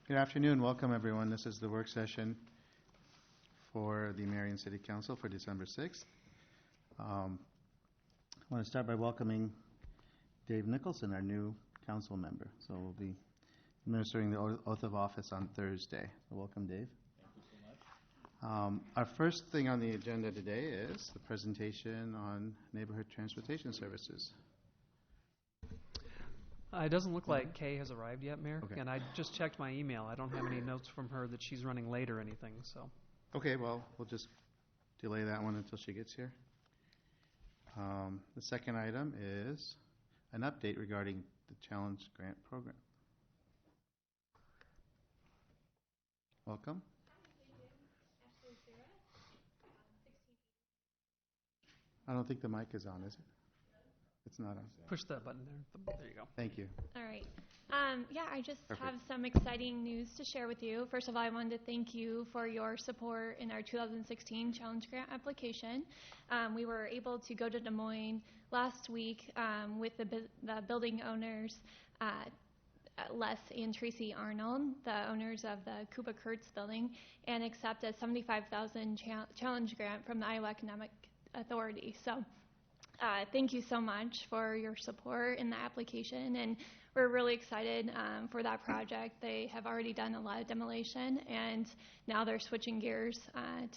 Good afternoon. Welcome, everyone. This is the work session for the Marion City Council for December 6th. I want to start by welcoming Dave Nicholson, our new council member. So we'll be administering the oath of office on Thursday. So welcome, Dave. Thank you so much. Our first thing on the agenda today is the presentation on neighborhood transportation services. It doesn't look like Kay has arrived yet, Mayor. Okay. And I just checked my email. I don't have any notes from her that she's running late or anything. So. Okay, well, we'll just delay that one until she gets here. The second item is an update regarding the Challenge Grant Program. Welcome. I don't think the mic is on, is it? It's not on. Push that button there. There you go. Thank you. All right. Yeah, I just Perfect. have some exciting news to share with you. First of all, I wanted to thank you for your support in our 2016 Challenge Grant application. We were able to go to Des Moines last week with the building owners, Les and Tracy Arnold, the owners of the Kuba Kurtz building, and accept a $75,000 challenge grant from the Iowa Economic Authority. So thank you so much for your support in the application, and we're really excited for that project. They have already done a lot of demolition, and now they're switching gears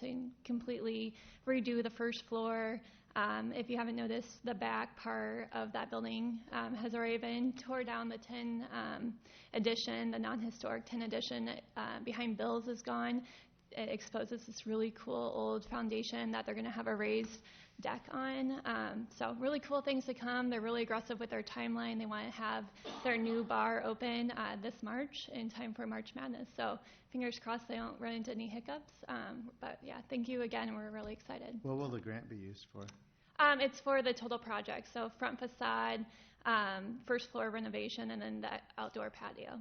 to completely redo the first floor. If you haven't noticed, the back part of that building has already been tore down. The tin addition, the non-historic tin addition behind Bill's is gone. It exposes this really cool old foundation that they're going to have a raised deck on. So really cool things to come. They're really aggressive with their timeline. They want to have their new bar open this March in time for March Madness. So fingers crossed they don't run into any hiccups. But yeah, thank you again. We're really excited. What will the grant be used for? It's for the total project. So front facade, first floor renovation, and then the outdoor patio.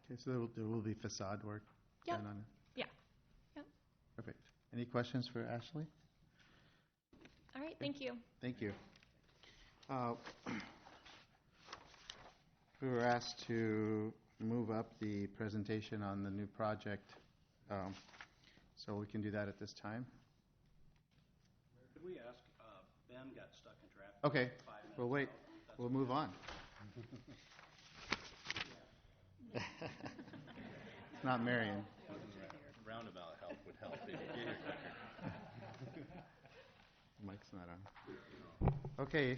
Okay, so there will be facade work Yep. done on it? Yeah. Yep. Perfect. Any questions for Ashley? All right. Thank you. Thank you. We were asked to move up the presentation on the new project, so we can do that at this time. Could we ask, Ben got stuck in traffic. Okay, 5 minutes well, wait, ago. we'll move on. It's not Marion. Roundabout help would help. Mic's not on. Okay,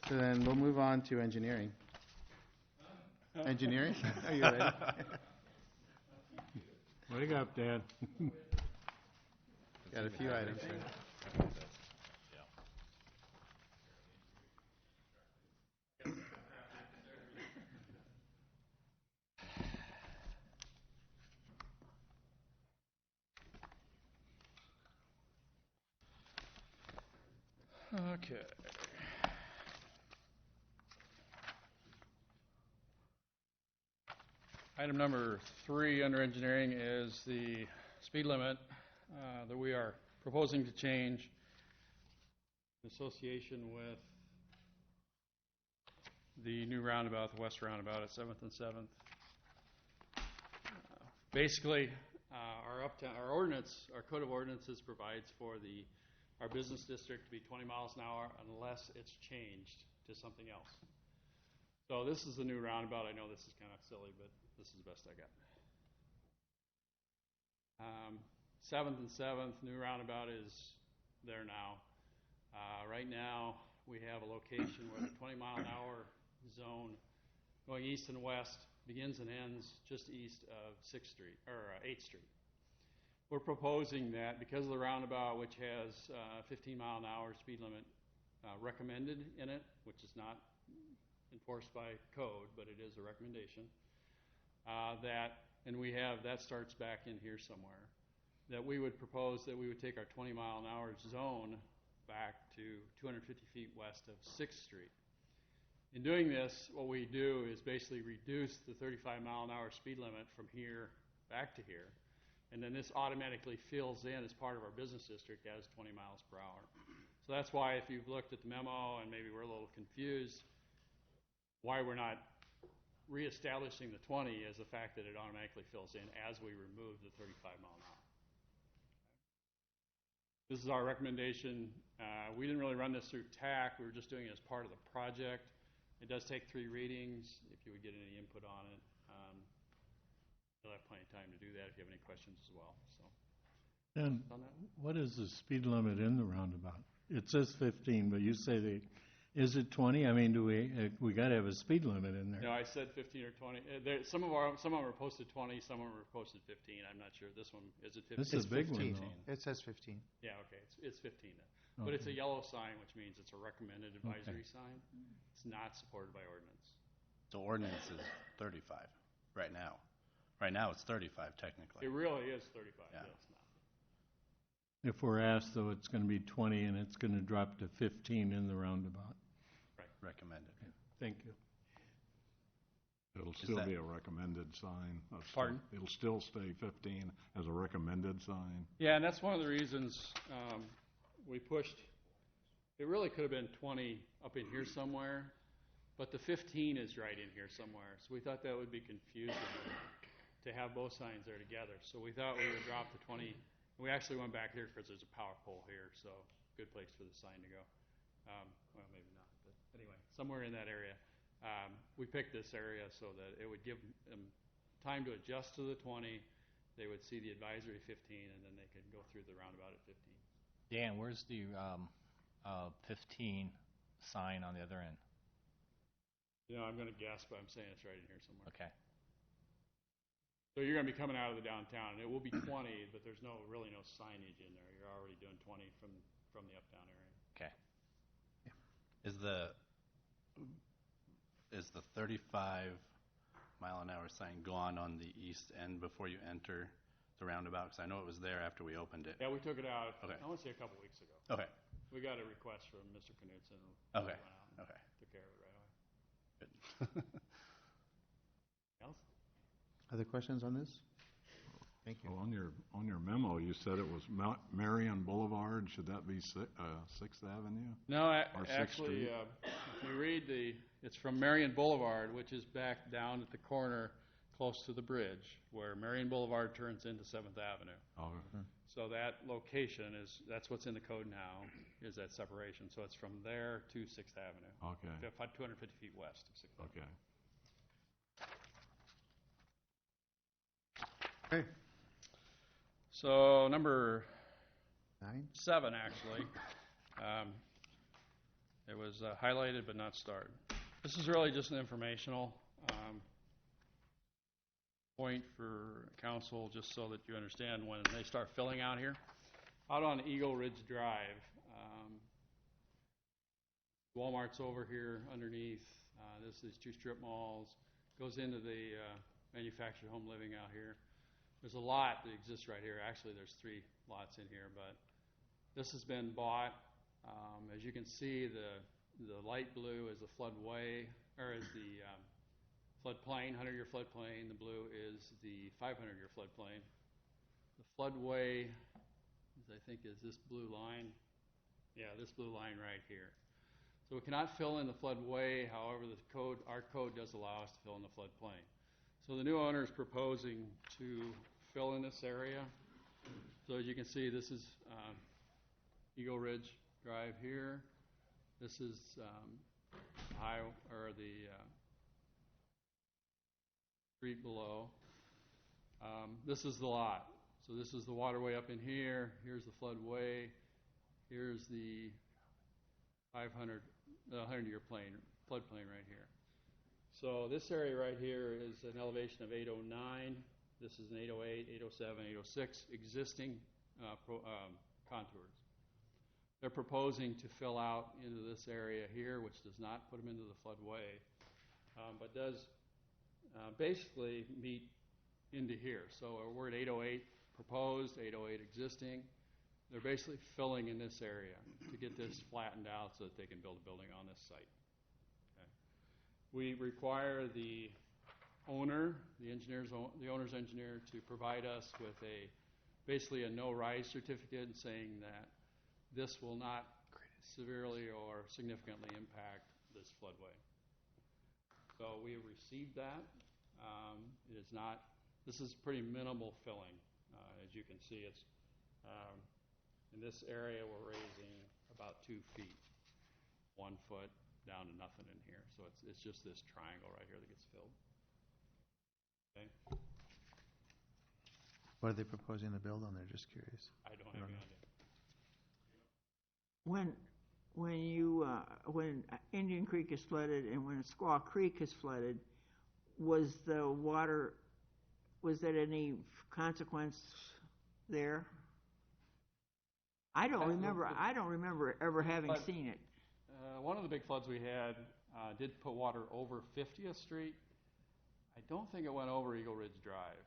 so then we'll move on to engineering. Engineering? Are you ready? What do you got, Dan? Got a few items here. Okay. Item number 3 under engineering is the speed limit that we are proposing to change in association with the new roundabout, the west roundabout at 7th and 7th. Basically, our ordinance, our code of ordinances provides for our business district to be 20 miles an hour unless it's changed to something else. So this is the new roundabout. I know this is kind of silly, but this is the best I got. 7th and 7th, new roundabout is there now. Right now, we have a location where the 20-mile-an-hour zone going east and west begins and ends just east of 6th Street, or 8th Street. We're proposing that because of the roundabout, which has 15-mile-an-hour speed limit recommended in it, which is not enforced by code, but it is a recommendation, that starts back in here somewhere, that we would propose that we would take our 20-mile-an-hour zone back to 250 feet west of 6th Street. In doing this, what we do is basically reduce the 35-mile-an-hour speed limit from here back to here, and then this automatically fills in as part of our business district as 20 miles per hour. So that's why if you've looked at the memo and maybe we're a little confused why we're not reestablishing the 20 is the fact that it automatically fills in as we remove the 35 mile an hour. This is our recommendation. We didn't really run this through TAC. We were just doing it as part of the project. It does take 3 readings if you would get any input on it. You'll have plenty of time to do that if you have any questions as well. So, And on that? what is the speed limit in the roundabout? It says 15, but you say is it 20? I mean, do we got to have a speed limit in there? No, I said 15 or 20. Some of them are posted 20, some of them are posted 15. I'm not sure. This one, is it 15? This is a big one, 15. though. It says 15. Yeah, okay, it's 15 then. But it's a yellow sign, which means it's a recommended advisory sign. It's not supported by ordinance. The ordinance is 35 right now. Right now, it's 35 technically. It really is 35. Yeah. Yeah, it's not. If we're asked, though, it's going to be 20 and it's going to drop to 15 in the roundabout. Recommended. Thank you. It'll Is still that- be a recommended sign. Pardon? It'll still stay 15 as a recommended sign. Yeah, and that's one of the reasons we pushed. It really could have been 20 up in here somewhere, but the 15 is right in here somewhere. So we thought that would be confusing to have both signs there together. So we thought we would drop the 20. We actually went back here because there's a power pole here, so good place for the sign to go. Well, maybe not, but anyway, somewhere in that area. We picked this area so that it would give them time to adjust to the 20. They would see the advisory 15, and then they could go through the roundabout at 15. Dan, where's the 15 sign on the other end? You know, I'm going to guess, but I'm saying it's right in here somewhere. Okay. So you're going to be coming out of the downtown. It will be 20, but there's really no signage in there. You're already doing 20 from the up-down area. Okay. Is the 35 mile an hour sign gone on the east end before you enter the roundabout? Because I know it was there after we opened it. Yeah, we took it out, Okay. I want to say a couple weeks ago. Okay. We got a request from Mr. Knutson. Okay. We went out and Okay. took care of it right away. Good. Else? Other questions on this? Thank you. Well, on your memo, you said it was Marion Boulevard. Should that be 6th Avenue? No, Or Sixth actually, Street? if you read it's from Marion Boulevard, which is back down at the corner close to the bridge, where Marion Boulevard turns into 7th Avenue. Oh, So that location that's what's in the code now, is that separation. So it's from there to 6th Avenue. okay, 250 feet west of 6th Avenue. okay. Okay. So number 9? 7, actually. It was highlighted but not starred. This is really just an informational point for council, just so that you understand when they start filling out here. Out on Eagle Ridge Drive, Walmart's over here underneath. This is 2 strip malls. Goes into the manufactured home living out here. There's a lot that exists right here. Actually, there's 3 lots in here, but this has been bought. As you can see, the light blue is the floodway, or is the floodplain, 100-year floodplain. The blue is the 500-year floodplain. The floodway, I think, is this blue line. Yeah, this blue line right here. So we cannot fill in the floodway. However, our code does allow us to fill in the floodplain. So the new owner is proposing to fill in this area. So as you can see, this is Eagle Ridge Drive here. This is the street below. This is the lot. So this is the waterway up in here. Here's the floodway. Here's the 100-year floodplain right here. So this area right here is an elevation of 809. This is an 808, 807, 806 existing contours. They're proposing to fill out into this area here, which does not put them into the floodway, but does basically meet into here. So we're at 808 proposed, 808 existing. They're basically filling in this area to get this flattened out so that they can build a building on this site. Okay. We require the owner, the owner's engineer, to provide us with basically a no-rise certificate saying that this will not severely or significantly impact this floodway. So we have received that. It is not, this is pretty minimal filling. As you can see, it's, in this area, we're raising about 2 feet, 1 foot down to nothing in here. So it's just this triangle right here that gets filled. Okay. What are they proposing to build on there? Just curious. I don't have any idea. When Indian Creek is flooded and when Squaw Creek is flooded, was there any consequence there? I don't remember ever having seen it. One of the big floods we had did put water over 50th Street. I don't think it went over Eagle Ridge Drive.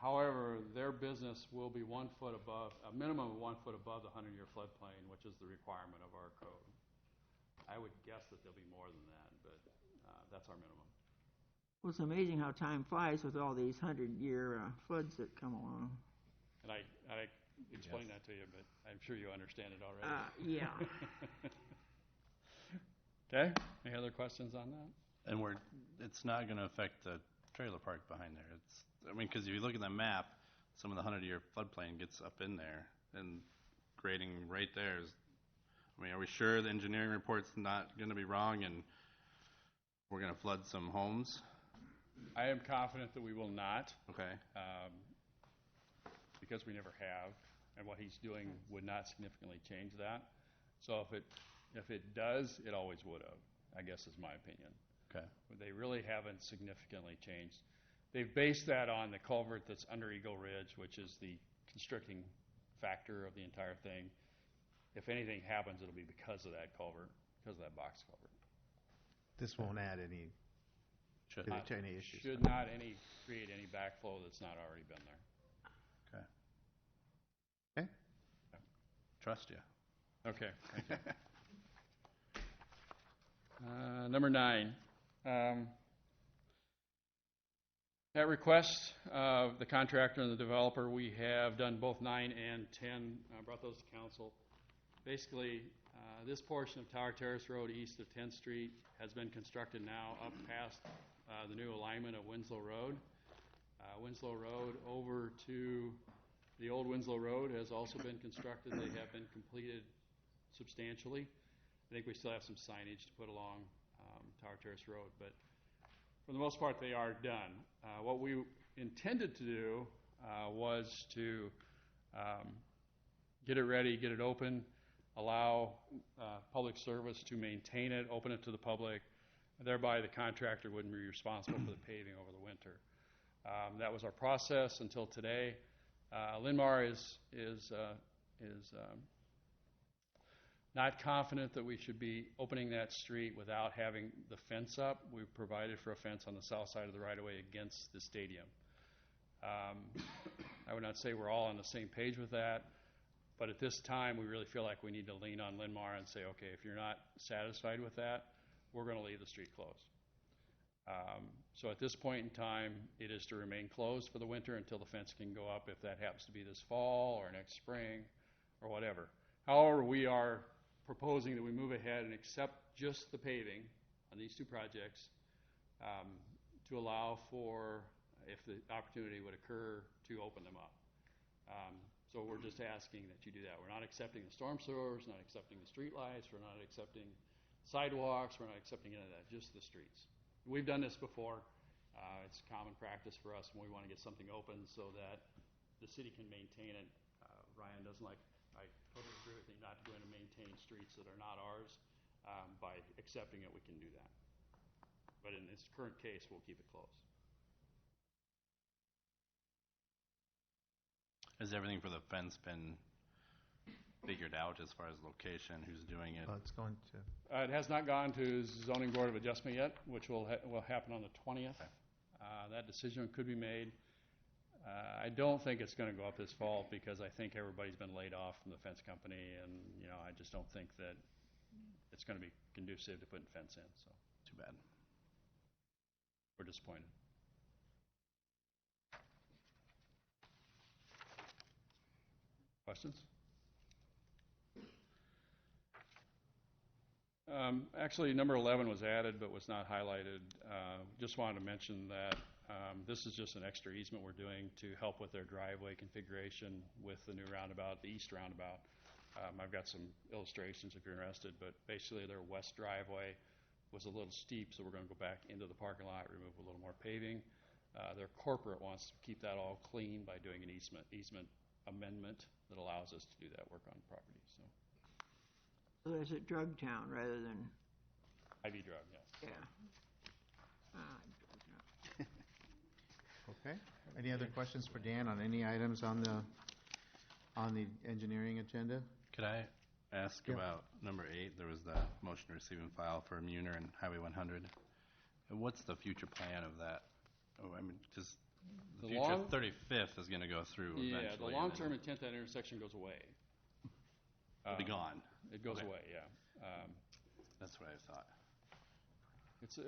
However, their business will be 1 foot above, a minimum of 1 foot above the 100-year floodplain, which is the requirement of our code. I would guess that there'll be more than that, but that's our minimum. Well, it's amazing how time flies with all these 100-year floods that come along. And I explained that to you, but I'm sure you understand it already. Yeah. Okay. Any other questions on that? And it's not going to affect the trailer park behind there. Because if you look at the map, some of the 100-year floodplain gets up in there, and grading right there is, are we sure the engineering report's not going to be wrong and we're going to flood some homes? I am confident that we will not. Okay. Because we never have, and what he's doing would not significantly change that. So if it does, it always would have, I guess is my opinion. Okay. They really haven't significantly changed. They've based that on the culvert that's under Eagle Ridge, which is the constricting factor of the entire thing. If anything happens, it'll be because of that culvert, because of that box culvert. This won't add any to any issues. Should not create any backflow that's not already been there. Okay. Okay. Trust you. Okay. Thank you. Number 9. At request of the contractor and the developer, we have done both 9 and 10, brought those to council. Basically, this portion of Tower Terrace Road east of 10th Street has been constructed now up past the new alignment of Winslow Road. Winslow Road over to the old Winslow Road has also been constructed. They have been completed substantially. I think we still have some signage to put along Tower Terrace Road, but for the most part, they are done. What we intended to do was to get it ready, get it open, allow public service to maintain it, open it to the public, thereby the contractor wouldn't be responsible for the paving over the winter. That was our process until today. Linmar is not confident that we should be opening that street without having the fence up. We've provided for a fence on the south side of the right-of-way against the stadium. I would not say we're all on the same page with that, but at this time we really feel like we need to lean on Linmar and say, okay, if you're not satisfied with that, we're going to leave the street closed. So at this point in time, it is to remain closed for the winter until the fence can go up, if that happens to be this fall or next spring or whatever. However, we are proposing that we move ahead and accept just the paving on these 2 projects to allow for, if the opportunity would occur, to open them up. So we're just asking that you do that. We're not accepting the storm sewers, not accepting the street lights, we're not accepting sidewalks, we're not accepting any of that, just the streets. We've done this before. It's common practice for us when we want to get something open so that the city can maintain it. Ryan doesn't like, I totally agree with you, not going to maintain streets that are not ours. By accepting it, we can do that. But in this current case, we'll keep it closed. Has everything for the fence been figured out as far as location, who's doing it? It's going to. It has not gone to Zoning Board of Adjustment yet, which will happen on the 20th. Okay. That decision could be made. I don't think it's going to go up this fall because I think everybody's been laid off from the fence company, and I just don't think that it's going to be conducive to putting fence in. So Too bad. we're disappointed. Questions? Actually, number 11 was added but was not highlighted. Just wanted to mention that this is just an extra easement we're doing to help with their driveway configuration with the new roundabout, the east roundabout. I've got some illustrations if you're interested, but basically their west driveway was a little steep, so we're going to go back into the parking lot, remove a little more paving. Their corporate wants to keep that all clean by doing an easement amendment that allows us to do that work on property. So there's a drug town rather than, IV drug, yes. yeah. Okay. Any other questions for Dan on any items on the engineering agenda? Could I ask Yeah. about number 8? There was the motion to receive and file for Muner and Highway 100. And what's the future plan of that? Oh, I mean, just the future 35th is going to go through eventually. Yeah, the long-term intent that intersection goes away. It'll be gone. It goes Okay. away, yeah. That's what I thought.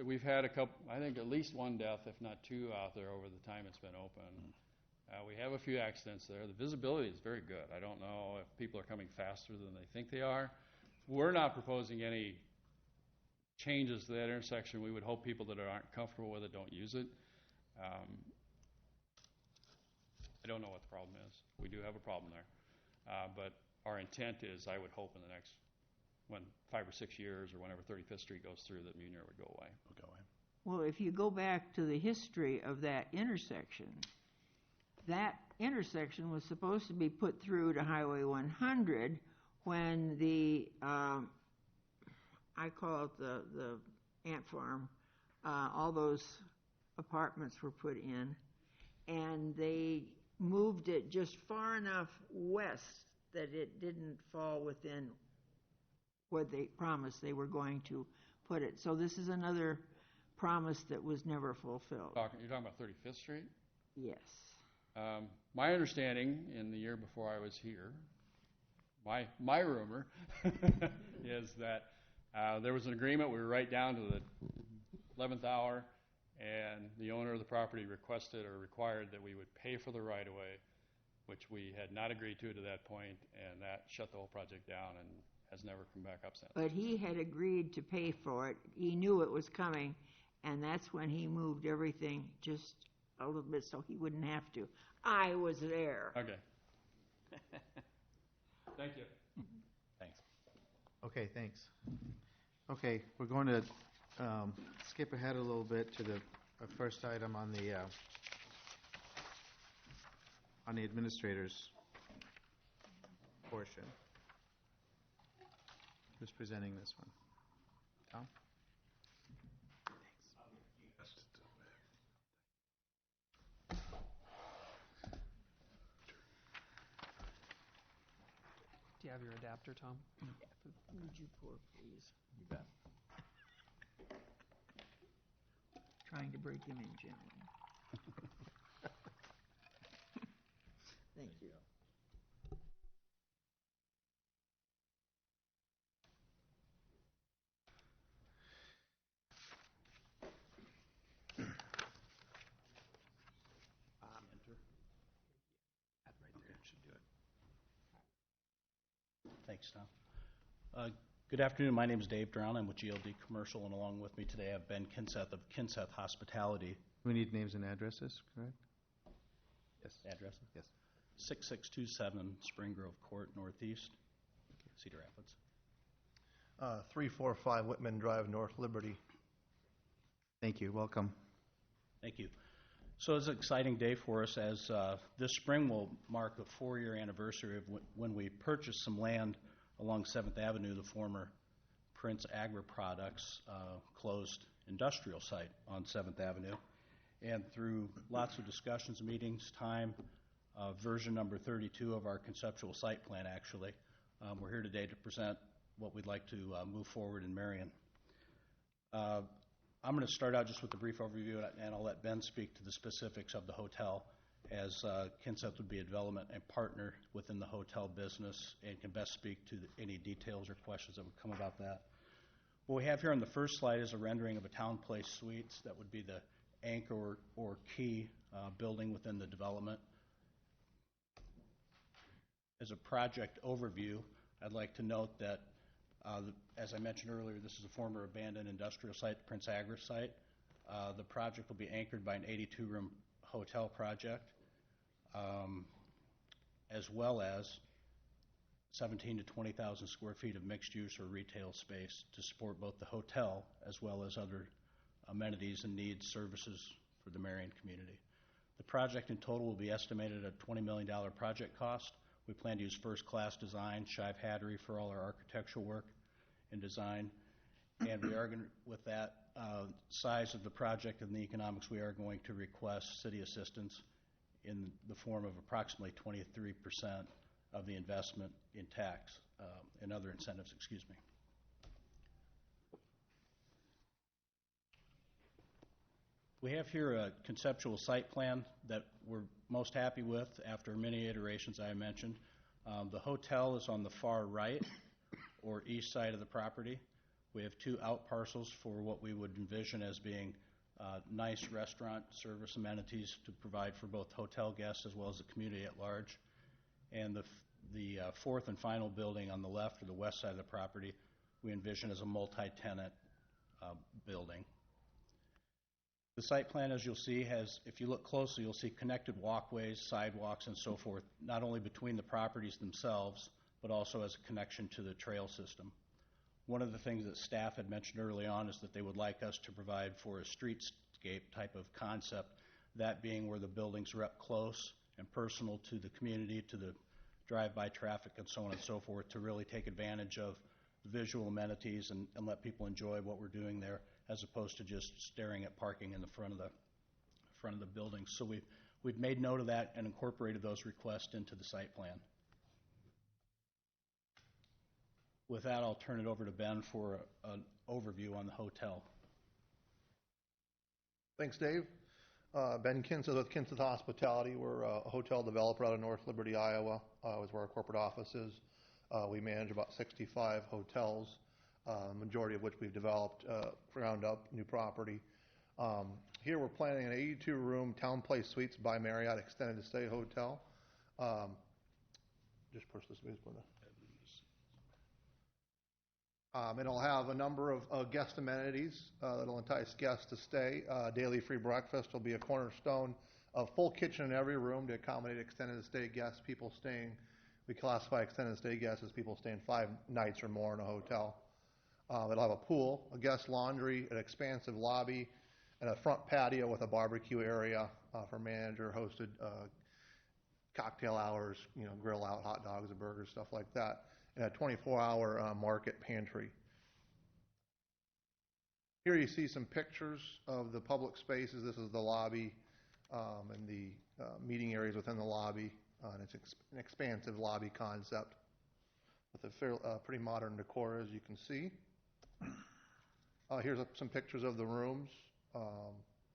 We've had a couple, I think at least one death, if not two, out there over the time it's been open. We have a few accidents there. The visibility is very good. I don't know if people are coming faster than they think they are. We're not proposing any changes to that intersection. We would hope people that aren't comfortable with it don't use it. I don't know what the problem is. We do have a problem there. But our intent is, I would hope in the next 5 or 6 years, or whenever 35th Street goes through, that Muner would go away. We'll go in. Well, if you go back to the history of that intersection was supposed to be put through to Highway 100 when the, I call it the ant farm, all those apartments were put in, and they moved it just far enough west that it didn't fall within where they promised they were going to put it. So this is another promise that was never fulfilled. You're talking about 35th Street? Yes. My understanding in the year before I was here, my rumor is that there was an agreement. We were right down to the 11th hour, and the owner of the property requested or required that we would pay for the right-of-way, which we had not agreed to that point, and that shut the whole project down and has never come back up since. But he had agreed to pay for it. He knew it was coming, and that's when he moved everything just a little bit so he wouldn't have to. I was there. Okay. Thank you. Thanks. Okay, thanks. Okay, we're going to skip ahead a little bit to the first item on the administrator's portion. Who's presenting this one? Tom? Do you have your adapter, Tom? Would you pour, please? You bet. Trying to break him in gently. Thank you. That right there should do it. Thanks, Tom. Good afternoon. My name is Dave Drown. I'm with GLD Commercial, and along with me today I have Ben Kinseth of Kinseth Hospitality. We need names and addresses, correct? Yes. Address? Yes. 6627 Spring Grove Court, Northeast, Cedar Rapids. 345 Whitman Drive, North Liberty. Thank you. Welcome. Thank you. So it's an exciting day for us as this spring will mark the 4-year anniversary of when we purchased some land along 7th Avenue, the former Prince Agri Products closed industrial site on 7th Avenue. And through lots of discussions, meetings, time, version number 32 of our conceptual site plan, actually, we're here today to present what we'd like to move forward in Marion. I'm going to start out just with a brief overview, and I'll let Ben speak to the specifics of the hotel, as Kinseth would be a development and partner within the hotel business and can best speak to any details or questions that would come about that. What we have here on the first slide is a rendering of a Town Place Suites. That would be the anchor or key building within the development. As a project overview, I'd like to note that As I mentioned earlier, this is a former abandoned industrial site, Prince Agri site. The project will be anchored by an 82-room hotel project, as well as 17 to 20,000 square feet of mixed use or retail space to support both the hotel as well as other amenities and needs services for the Marion community. The project in total will be estimated at a $20 million project cost. We plan to use first-class design, Shive Hattery for all our architectural work and design. And we are going to, with that size of the project and the economics, we are going to request city assistance in the form of approximately 23% of the investment in tax and other incentives, excuse me. We have here a conceptual site plan that we're most happy with after many iterations I mentioned. The hotel is on the far right or east side of the property. We have two out parcels for what we would envision as being nice restaurant service amenities to provide for both hotel guests as well as the community at large. And the fourth and final building on the left or the west side of the property we envision as a multi-tenant building. The site plan, as you'll see, has, if you look closely, you'll see connected walkways, sidewalks, and so forth, not only between the properties themselves, but also as a connection to the trail system. One of the things that staff had mentioned early on is that they would like us to provide for a streetscape type of concept, that being where the buildings are up close and personal to the community, to the drive-by traffic, and so on and so forth, to really take advantage of the visual amenities and let people enjoy what we're doing there, as opposed to just staring at parking in the front of the building. So we've made note of that and incorporated those requests into the site plan. With that, I'll turn it over to Ben for an overview on the hotel. Thanks, Dave. Ben Kinseth with Kinseth Hospitality. We're a hotel developer out of North Liberty, Iowa, is where our corporate office is. We manage about 65 hotels, majority of which we've developed ground up, new property. Here we're planning an 82-room Town Place Suites by Marriott extended stay hotel. Just push this button. It'll have a number of guest amenities that'll entice guests to stay. Daily free breakfast will be a cornerstone. A full kitchen in every room to accommodate extended stay guests, people staying. We classify extended stay guests as people staying 5 nights or more in a hotel. It'll have a pool, a guest laundry, an expansive lobby, and a front patio with a barbecue area for manager-hosted cocktail hours, grill out hot dogs and burgers, stuff like that, and a 24-hour market pantry. Here you see some pictures of the public spaces. This is the lobby and the meeting areas within the lobby. And it's an expansive lobby concept with a pretty modern decor, as you can see. Here's some pictures of the rooms.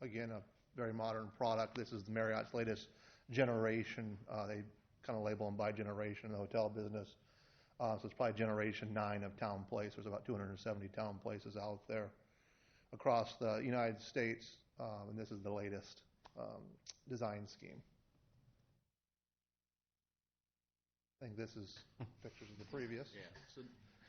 Again, a very modern product. This is Marriott's latest generation. They kind of label them by generation in the hotel business. So it's probably generation 9 of Town Place. There's about 270 Town Places out there across the United States, and this is the latest design scheme. I think this is pictures of the previous. Yeah, so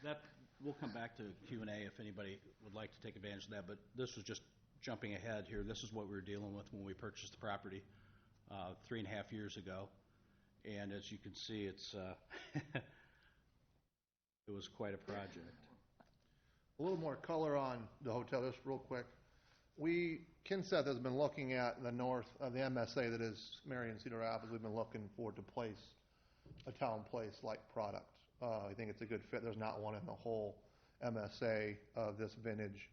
that we'll come back to Q&A if anybody would like to take advantage of that, but this was just jumping ahead here. This is what we were dealing with when we purchased the property 3.5 years ago, and as you can see, it's it was quite a project. A little more color on the hotel, just real quick. Kinseth has been looking at the north of the MSA that is Marion Cedar Rapids. We've been looking for to place a Town Place-like product. I think it's a good fit. There's not one in the whole MSA of this vintage.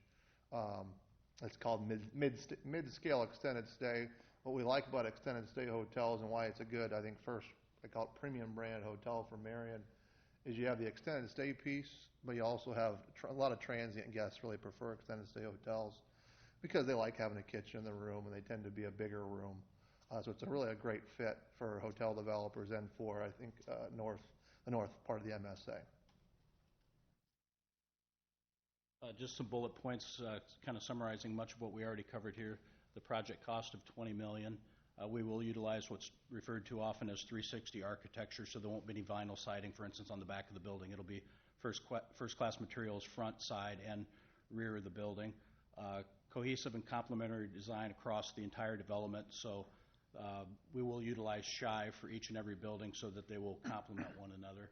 It's called mid-scale extended stay. What we like about extended stay hotels and why it's a good, I think first, I call it premium brand hotel for Marion, is you have the extended stay piece, but you also have a lot of transient guests really prefer extended stay hotels because they like having a kitchen in the room and they tend to be a bigger room. So it's really a great fit for hotel developers and for, I think, the north part of the MSA. Just some bullet points, kind of summarizing much of what we already covered here. The project cost of $20 million. We will utilize what's referred to often as 360 architecture, so there won't be any vinyl siding, for instance, on the back of the building. It'll be first-class materials front, side, and rear of the building. Cohesive and complementary design across the entire development, so we will utilize SHI for each and every building so that they will complement one another.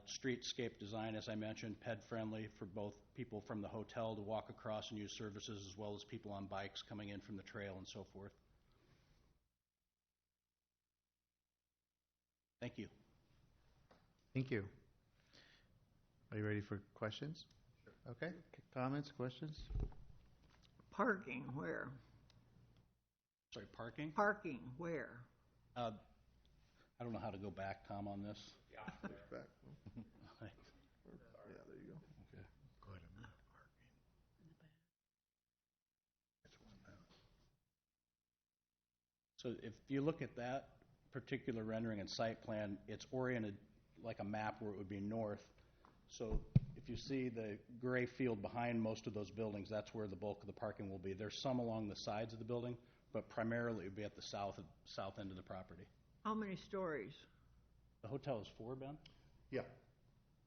Streetscape design, as I mentioned, ped-friendly for both people from the hotel to walk across and use services, as well as people on bikes coming in from the trail and so forth. Thank you. Thank you. Are you ready for questions? Sure. Okay. Comments, questions? Parking, where? Sorry, parking? Parking, where? I don't know how to go back, Tom, on this. Yeah. Push back. Yeah, there you go. Okay. Go ahead and parking. So if you look at that particular rendering and site plan, it's oriented like a map where it would be north. So if you see the gray field behind most of those buildings, that's where the bulk of the parking will be. There's some along the sides of the building, but primarily it would be at the south end of the property. How many stories? The hotel is 4, Ben? Yeah.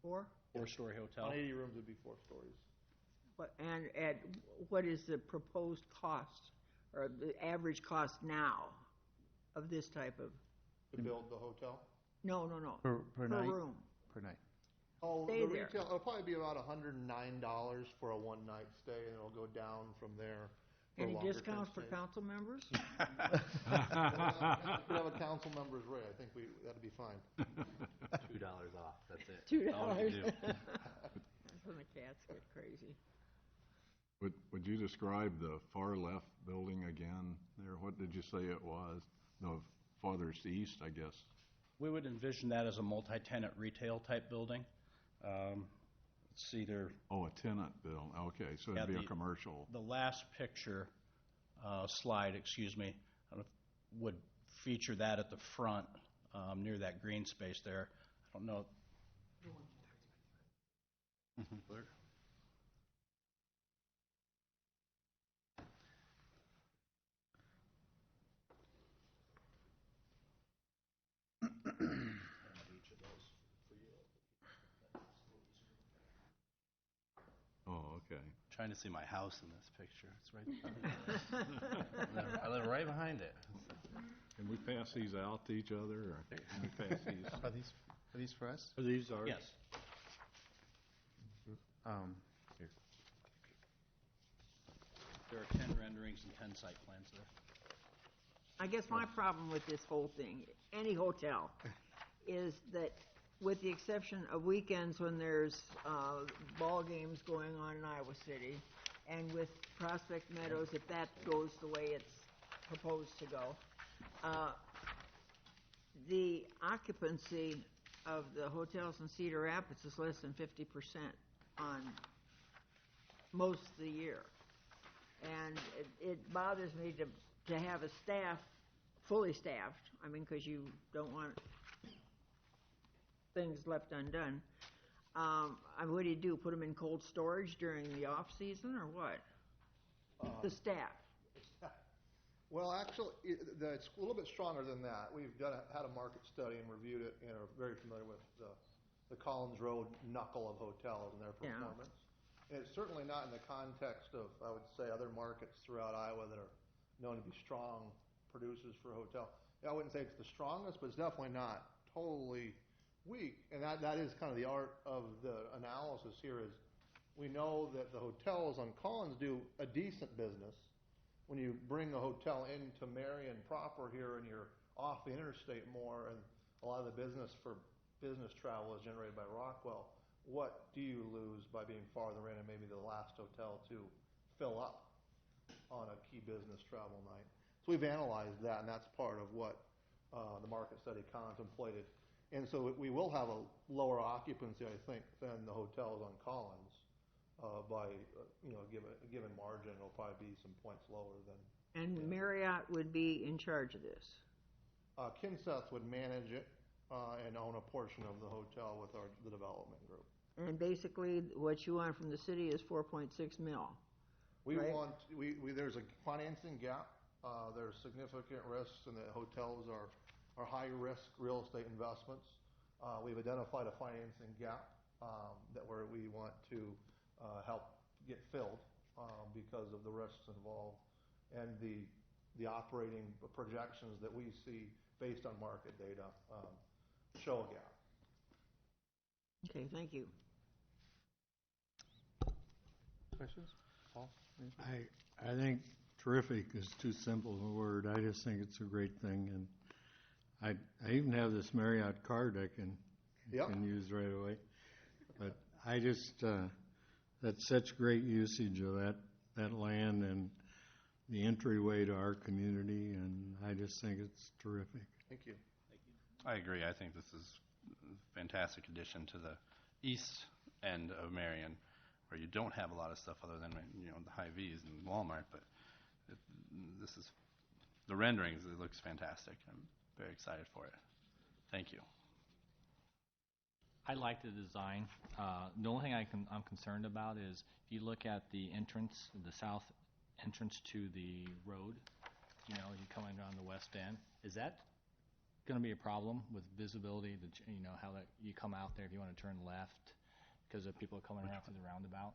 4? 4-story hotel. On 80 rooms would be 4 stories. And what is the proposed cost, or the average cost now of this type of? To build the hotel? No. Per night? room. Per night. Oh, Stay the there. retail, it'll probably be about $109 for a one-night stay, and it'll go down from there. For Any longer discounts for term stays. council members? We have a council member's rate. I think that'd be fine. $2 off, that's it. $2. all you do. That's when the cats get crazy. Would you describe the far left building again there? What did you say it was? The farthest east, I guess. We would envision that as a multi-tenant retail type building. Let's see there. Oh, a tenant building. Okay, so it'd be a commercial. The last picture, slide, excuse me, would feature that at the front near that green space there. I don't know. Where? Oh, okay. Trying to see my house in this picture. It's right there. I live right behind it. Can we pass these out to each other, or can we pass these? Are these for us? Are these ours? Yes. Here. There are 10 renderings and 10 site plans there. I guess my problem with this whole thing, any hotel, is that with the exception of weekends when there's ball games going on in Iowa City, and with Prospect Meadows, if that goes the way it's proposed to go, the occupancy of the hotels in Cedar Rapids is less than 50% on most of the year. And it bothers me to have a staff, fully staffed, I mean, because you don't want things left undone. What do you do, put them in cold storage during the off-season, or what? The staff. Well, actually, it's a little bit stronger than that. We've had a market study and reviewed it, and are very familiar with the Collins Road knuckle of hotels and their performance. And it's certainly not in the context of, I would say, other markets throughout Iowa that are known to be strong producers for hotel. I wouldn't say it's the strongest, but it's definitely not totally weak. And that is kind of the art of the analysis here is we know that the hotels on Collins do a decent business. When you bring a hotel into Marion proper here and you're off the interstate more, and a lot of the business for business travel is generated by Rockwell, what do you lose by being farther in and maybe the last hotel to fill up on a key business travel night? So we've analyzed that, and that's part of what the market study contemplated. And so we will have a lower occupancy, I think, than the hotels on Collins by a given margin. It'll probably be some points lower than. And Marriott would be in charge of this? Kinseth would manage it and own a portion of the hotel with the development group. And basically, what you want from the city is 4.6 mil. There's a financing gap. There's significant risks, and the hotels are high-risk real estate investments. We've identified a financing gap, we want to help get filled because of the risks involved and the operating projections that we see based on market data show a gap. Okay, thank you. Questions? Paul? I think terrific is too simple a word. I just think it's a great thing, and I even have this Marriott card I can use right away. But I just that's such great usage of that land and the entryway to our community, and I just think it's terrific. Thank you. I agree. I think this is a fantastic addition to the east end of Marion, where you don't have a lot of stuff other than the Hy-Vees and Walmart. But this is the renderings. It looks fantastic. I'm very excited for it. Thank you. I like the design. The only thing I'm concerned about is if you look at the entrance, the south entrance to the road, you coming around the west end, is that going to be a problem with visibility? How that you come out there if you want to turn left because of people coming around through the roundabout?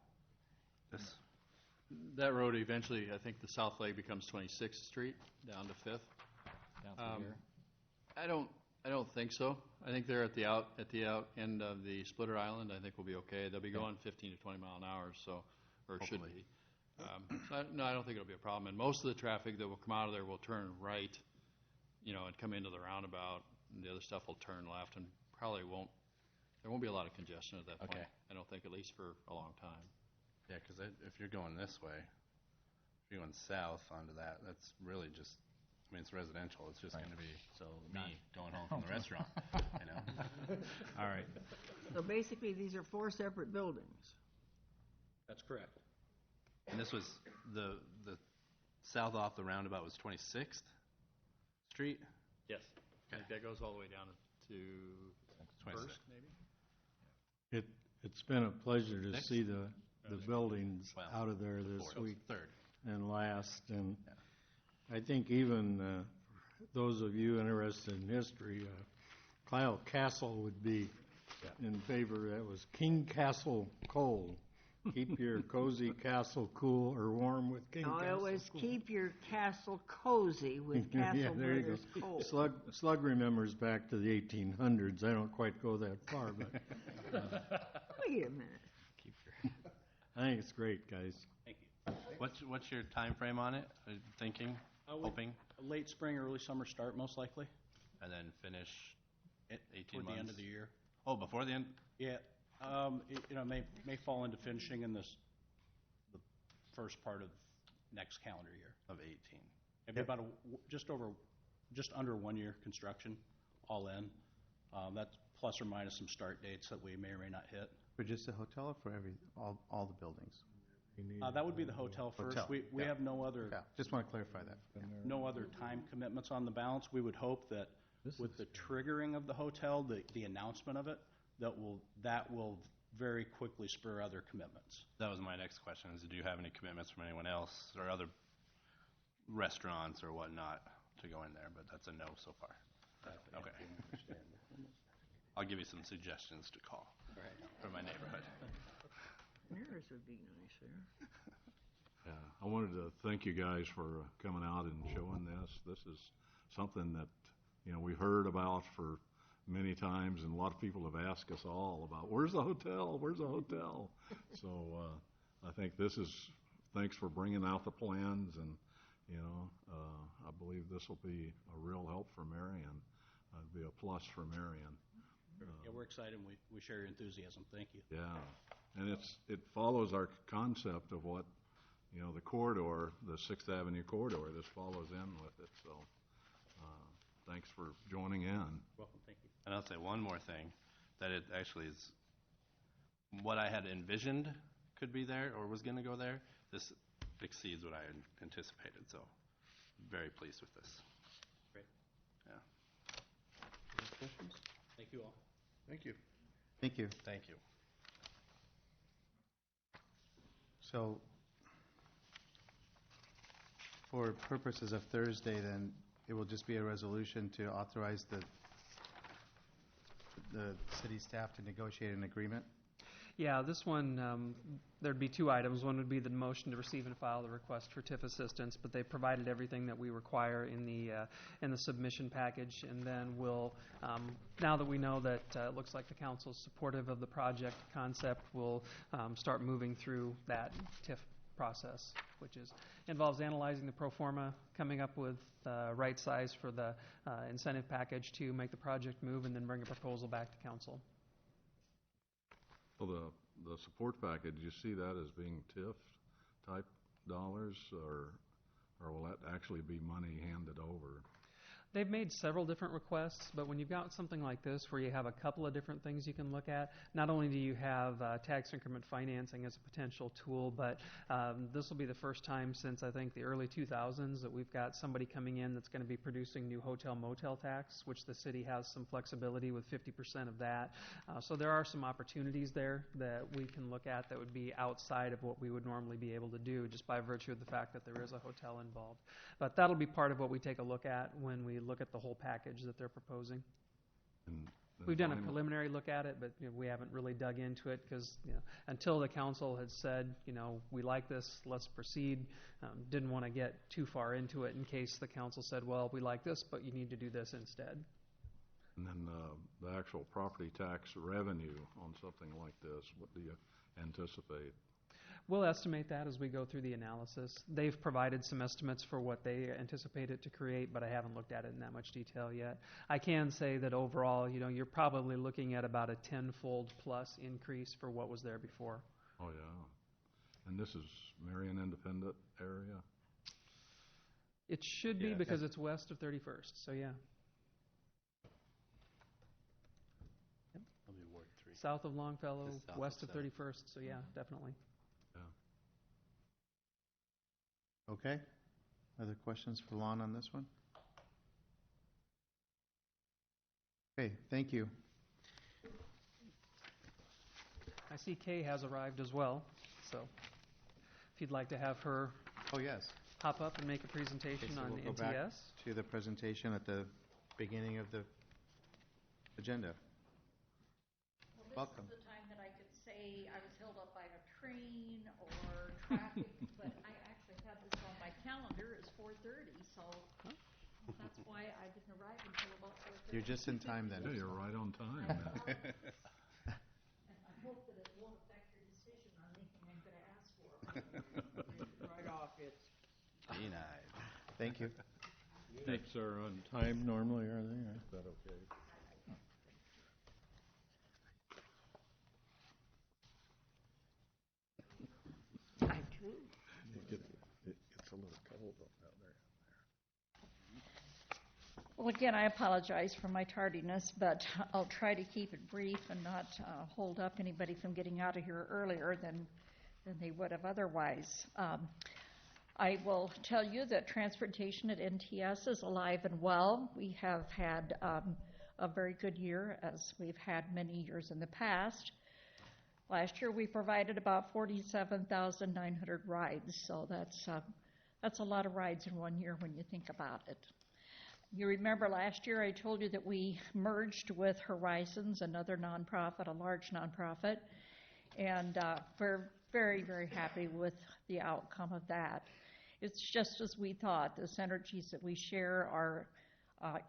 That road eventually, I think the south leg becomes 26th Street down to 5th. Down through here? I don't think so. I think they're at the out end of the splitter island. I think we'll be okay. They'll be going 15 to 20 mile an hour, or it should be. No, I don't think it'll be a problem. And most of the traffic that will come out of there will turn right, and come into the roundabout. And the other stuff will turn left, and probably there won't be a lot of congestion at that point. Okay. I don't think, at least for a long time. Yeah, because if you're going this way, if you're going south onto that's really just, it's residential. It's just going to be me going home from the restaurant, All right. So basically, these are 4 separate buildings. That's correct. And this was the south off the roundabout was 26th Street? Yes. Okay. I think that goes all the way down to 26th. First, maybe? It's been a pleasure to Next? see the buildings out of there this Fourth. week Third. and last. And I think even those of you interested in history, Kyle Castle would be in favor. That was King Castle Coal. Keep your cozy castle cool or warm with King No, Castle. it was Coal. keep your castle cozy with Castle Yeah, there you Brothers go. Coal. Slug remembers back to the 1800s. I don't quite go that far, but Wait a minute. I think it's great, guys. Thank you. What's your time frame on it? Thinking, hoping, Late spring, early summer start, most likely. and then finish 18 Toward months? the end of the year. Oh, before the end? Yeah, may fall into finishing in the first part of next calendar year. Of 18. It'd be about just under 1 year construction, all in. That's plus or minus some start dates that we may or may not hit. For just the hotel or for all the buildings? That would be the hotel first. Hotel, We yeah. have no other Yeah, just want to clarify that. Yeah. no other time commitments on the balance. We would hope that with the triggering of the hotel, the announcement of it, that will very quickly spur other commitments. That was my next question, is do you have any commitments from anyone else or other restaurants or whatnot to go in there? But that's a no so far. Okay. I'll give you some suggestions to call for my neighborhood. Yours would be nice there. Yeah, I wanted to thank you guys for coming out and showing this. This is something that, we've heard about for many times, and a lot of people have asked us all about, where's the hotel? Where's the hotel? So I think thanks for bringing out the plans, and, I believe this will be a real help for Marion. It'll be a plus for Marion. Yeah, we're excited. And we share your enthusiasm. Thank you. Yeah, and it follows our concept of what, the corridor, the 6th Avenue corridor, this follows in with it, so thanks for joining in. Welcome. Thank you. And I'll say one more thing, that it actually is what I had envisioned could be there or was going to go there. This exceeds what I anticipated, so very pleased with this. Great. Yeah. Any questions? Thank you all. Thank you. Thank you. Thank you. So, for purposes of Thursday, then, it will just be a resolution to authorize the city staff to negotiate an agreement? Yeah, this one, there'd be two items. One would be the motion to receive and file the request for TIF assistance, but they provided everything that we require in the submission package. And then we'll, now that we know that it looks like the council's supportive of the project concept, we'll start moving through that TIF process, which involves analyzing the pro forma, coming up with right size for the incentive package to make the project move, and then bring a proposal back to council. Well, the support package, you see that as being TIF type dollars, or will that actually be money handed over? They've made several different requests, but when you've got something like this where you have a couple of different things you can look at, not only do you have tax increment financing as a potential tool, but this will be the first time since I think the early 2000s that we've got somebody coming in that's going to be producing new hotel motel tax, which the city has some flexibility with 50% of that. So there are some opportunities there that we can look at that would be outside of what we would normally be able to do just by virtue of the fact that there is a hotel involved. But that'll be part of what we take a look at when we look at the whole package that they're proposing. And We've done a preliminary look at it, but we haven't really dug into it because until the council had said, we like this, let's proceed, didn't want to get too far into it in case the council said, well, we like this, but you need to do this instead. And then the actual property tax revenue on something like this, what do you anticipate? We'll estimate that as we go through the analysis. They've provided some estimates for what they anticipate it to create, but I haven't looked at it in that much detail yet. I can say that overall, you're probably looking at about a 10-fold plus increase for what was there before. Oh, yeah. And this is Marion Independent area? It should be because it's west of 31st, so yeah. That'll be Ward 3. South of Longfellow, Just south west of of 31st, so yeah, definitely. Okay. Other questions for Lon on this one? Okay, thank you. I see Kay has arrived as well, so if you'd like to have her Oh, yes. hop up and make a presentation Okay, so on we'll go back NTS. to the presentation at the beginning of the agenda. Welcome. This is the time that I could say I was held up by a train or traffic, but I actually had this on my calendar as 4:30, so that's why I didn't arrive until about 4:30. You're just in time then. Yeah, you're right on time. And I hope that it won't affect your decision on anything I'm going to ask for. Right off, it's Denied. Thank you. Minutes are on time normally, are they? Is that okay? I do. It's a little cold up out there. Well, again, I apologize for my tardiness, but I'll try to keep it brief and not hold up anybody from getting out of here earlier than they would have otherwise. I will tell you that transportation at NTS is alive and well. We have had a very good year, as we've had many years in the past. Last year, we provided about 47,900 rides, so that's a lot of rides in one year when you think about it. You remember last year I told you that we merged with Horizons, another nonprofit, a large nonprofit, and we're very, very happy with the outcome of that. It's just as we thought. The synergies that we share are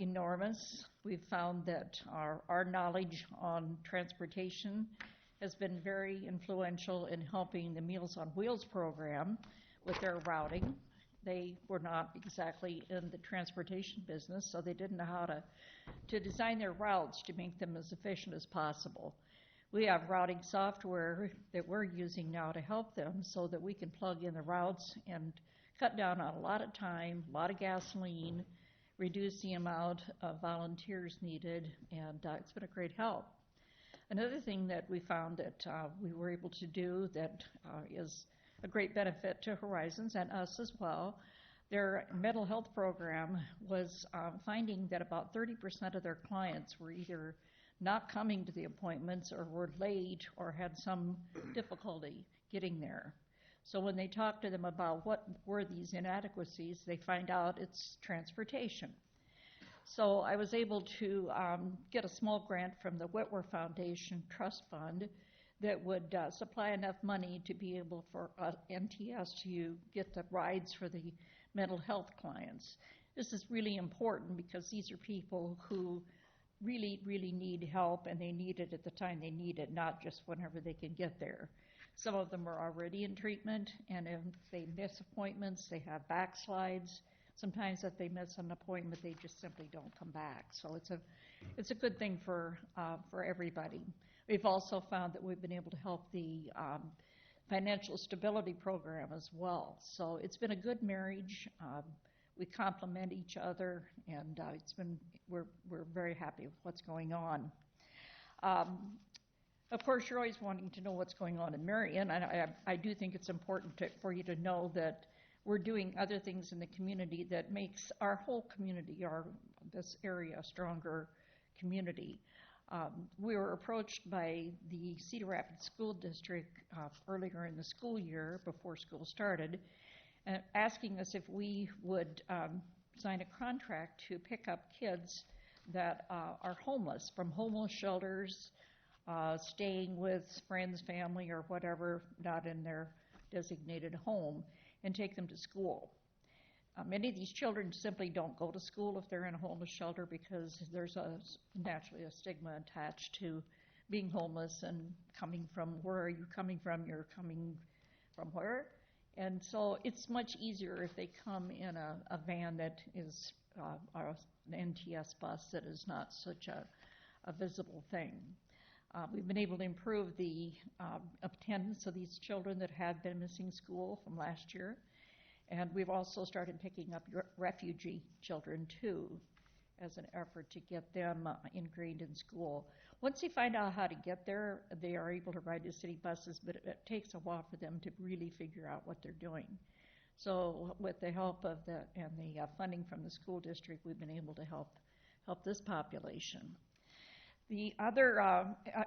enormous. We've found that our knowledge on transportation has been very influential in helping the Meals on Wheels program with their routing. They were not exactly in the transportation business, so they didn't know how to design their routes to make them as efficient as possible. We have routing software that we're using now to help them so that we can plug in the routes and cut down on a lot of time, a lot of gasoline, reduce the amount of volunteers needed, and it's been a great help. Another thing that we found that we were able to do that is a great benefit to Horizons and us as well, their mental health program was finding that about 30% of their clients were either not coming to the appointments or were late or had some difficulty getting there. So when they talk to them about what were these inadequacies, they find out it's transportation. So I was able to get a small grant from the Whitwer Foundation Trust Fund that would supply enough money to be able for NTS to get the rides for the mental health clients. This is really important because these are people who really, really need help, and they need it at the time they need it, not just whenever they can get there. Some of them are already in treatment, and if they miss appointments, they have backslides. Sometimes if they miss an appointment, they just simply don't come back. So it's a good thing for everybody. We've also found that we've been able to help the financial stability program as well. So it's been a good marriage. We complement each other, and we're very happy with what's going on. Of course, you're always wanting to know what's going on in Marion, and I do think it's important for you to know that we're doing other things in the community that makes our whole community, this area, a stronger community. We were approached by the Cedar Rapids School District earlier in the school year, before school started, asking us if we would sign a contract to pick up kids that are homeless, from homeless shelters, staying with friends, family, or whatever, not in their designated home, and take them to school. Many of these children simply don't go to school if they're in a homeless shelter because there's naturally a stigma attached to being homeless and coming from, where are you coming from? You're coming from where? And so it's much easier if they come in a van that is an NTS bus that is not such a visible thing. We've been able to improve the attendance of these children that had been missing school from last year. And we've also started picking up refugee children, too, as an effort to get them ingrained in school. Once they find out how to get there, they are able to ride the city buses, but it takes a while for them to really figure out what they're doing. So with the help of the funding from the school district, we've been able to help this population. The other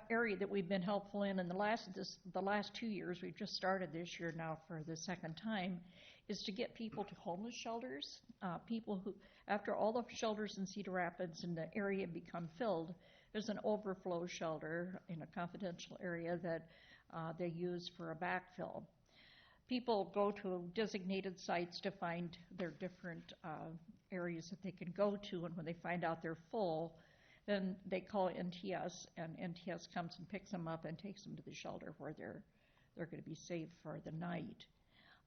area that we've been helpful in the last 2 years, we've just started this year now for the second time, is to get people to homeless shelters. People who, after all the shelters in Cedar Rapids and the area become filled, there's an overflow shelter in a confidential area that they use for a backfill. People go to designated sites to find their different areas that they can go to, and when they find out they're full, then they call NTS, and NTS comes and picks them up and takes them to the shelter where they're going to be safe for the night.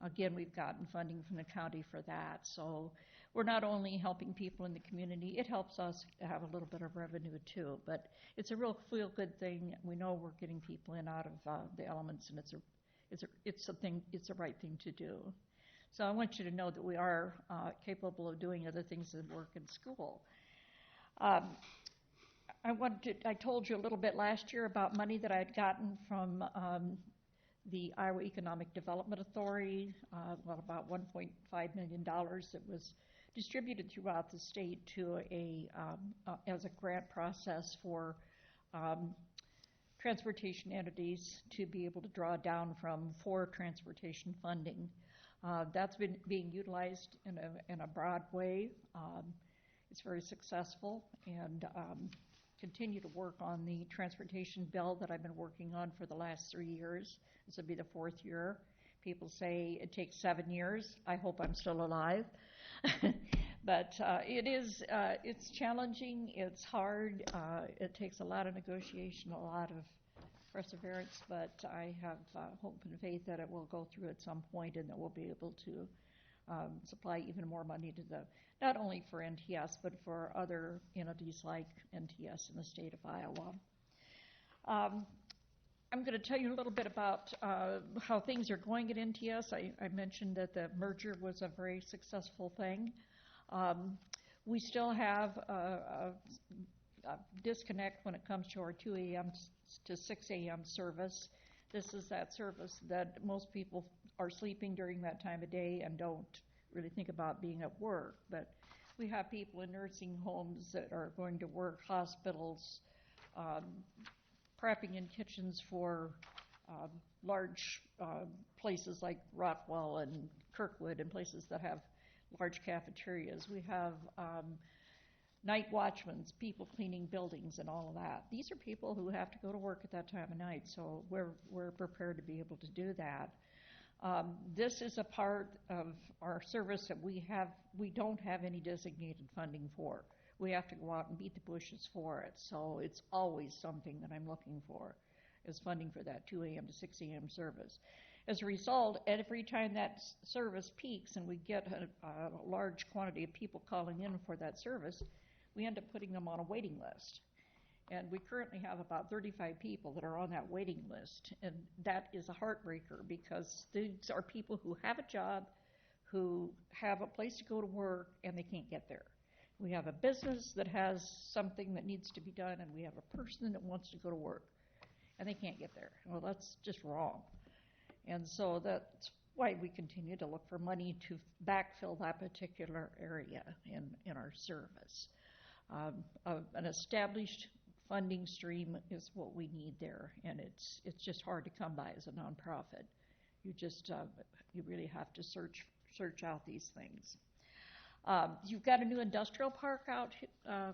Again, we've gotten funding from the county for that. So we're not only helping people in the community, it helps us have a little bit of revenue too. But it's a real feel-good thing. We know we're getting people in out of the elements, and it's the right thing to do. So I want you to know that we are capable of doing other things that work in school. I told you a little bit last year about money that I had gotten from the Iowa Economic Development Authority, about $1.5 million that was distributed throughout the state to as a grant process for transportation entities to be able to draw down from for transportation funding. That's been being utilized in a broad way. It's very successful, and continue to work on the transportation bill that I've been working on for the last 3 years. This will be the 4th year. People say it takes 7 years. I hope I'm still alive. But it's challenging, it's hard, it takes a lot of negotiation, a lot of perseverance, but I have hope and faith that it will go through at some point, and that we'll be able to supply even more money to not only for NTS, but for other entities like NTS in the state of Iowa. I'm going to tell you a little bit about how things are going at NTS. I mentioned that the merger was a very successful thing. We still have a disconnect when it comes to our 2 a.m. to 6 a.m. service. This is that service that most people are sleeping during that time of day and don't really think about being at work. But we have people in nursing homes that are going to work, hospitals, prepping in kitchens for large places like Rockwell and Kirkwood and places that have large cafeterias. We have night watchmen, people cleaning buildings and all of that. These are people who have to go to work at that time of night, so we're prepared to be able to do that. This is a part of our service that we don't have any designated funding for. We have to go out and beat the bushes for it, so it's always something that I'm looking for, is funding for that 2 a.m. to 6 a.m. service. As a result, every time that service peaks and we get a large quantity of people calling in for that service, we end up putting them on a waiting list. And we currently have about 35 people that are on that waiting list. And that is a heartbreaker because these are people who have a job, who have a place to go to work, and they can't get there. We have a business that has something that needs to be done, and we have a person that wants to go to work, and they can't get there. Well, that's just wrong. And so that's why we continue to look for money to backfill that particular area in our service. An established funding stream is what we need there, and it's just hard to come by as a nonprofit. You just you really have to search out these things. You've got a new industrial park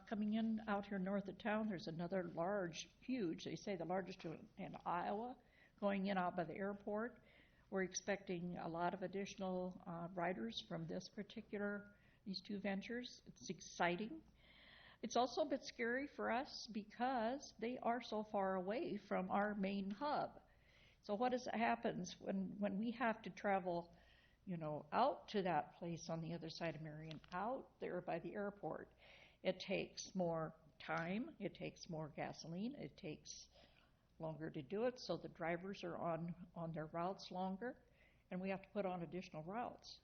coming in out here north of town. There's another large, huge, they say the largest in Iowa, going in out by the airport. We're expecting a lot of additional riders from these two ventures. It's exciting. It's also a bit scary for us because they are so far away from our main hub. So what happens when we have to travel, out to that place on the other side of Marion, out there by the airport? It takes more time, it takes more gasoline, it takes longer to do it, so the drivers are on their routes longer, and we have to put on additional routes.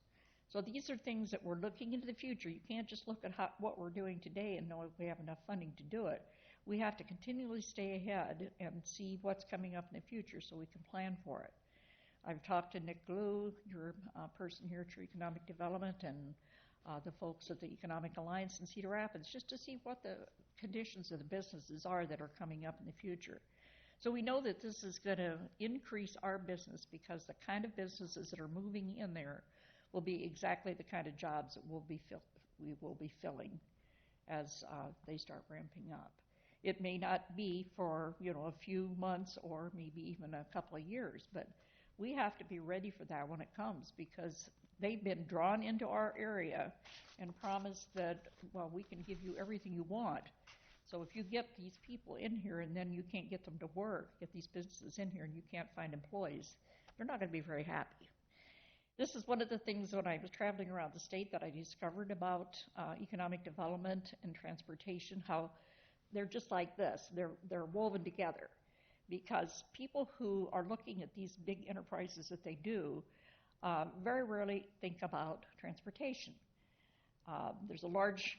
So these are things that we're looking into the future. You can't just look at what we're doing today and know if we have enough funding to do it. We have to continually stay ahead and see what's coming up in the future so we can plan for it. I've talked to Nick Glue, your person here at Economic Development, and the folks at the Economic Alliance in Cedar Rapids, just to see what the conditions of the businesses are that are coming up in the future. So we know that this is going to increase our business because the kind of businesses that are moving in there will be exactly the kind of jobs that we will be filling as they start ramping up. It may not be for a few months or maybe even a couple of years, but we have to be ready for that when it comes because they've been drawn into our area and promised that, well, we can give you everything you want. So if you get these people in here and then you can't get them to work, get these businesses in here and you can't find employees, they're not going to be very happy. This is one of the things when I was traveling around the state that I discovered about economic development and transportation, how they're just like this. They're woven together because people who are looking at these big enterprises that they do very rarely think about transportation. There's a large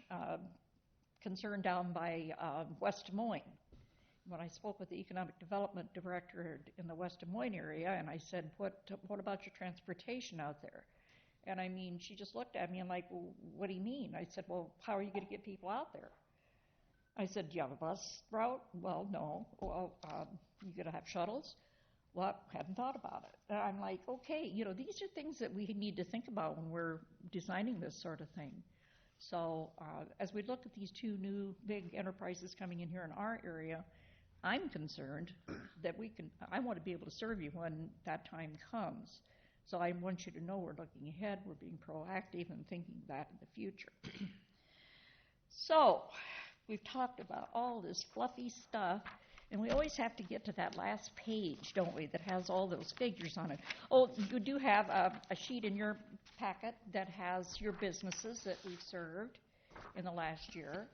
concern down by West Des Moines. When I spoke with the economic development director in the West Des Moines area, and I said, what about your transportation out there? And I mean, she just looked at me and like, well, what do you mean? I said, well, how are you going to get people out there? I said, do you have a bus route? Well, no. Well, you going to have shuttles? Well, I hadn't thought about it. And I'm like, okay, these are things that we need to think about when we're designing this sort of thing. So as we look at these two new big enterprises coming in here in our area, I'm concerned that I want to be able to serve you when that time comes. So I want you to know we're looking ahead, we're being proactive and thinking that in the future. So we've talked about all this fluffy stuff, and we always have to get to that last page, don't we, that has all those figures on it. Oh, you do have a sheet in your packet that has your businesses that we've served in the last year.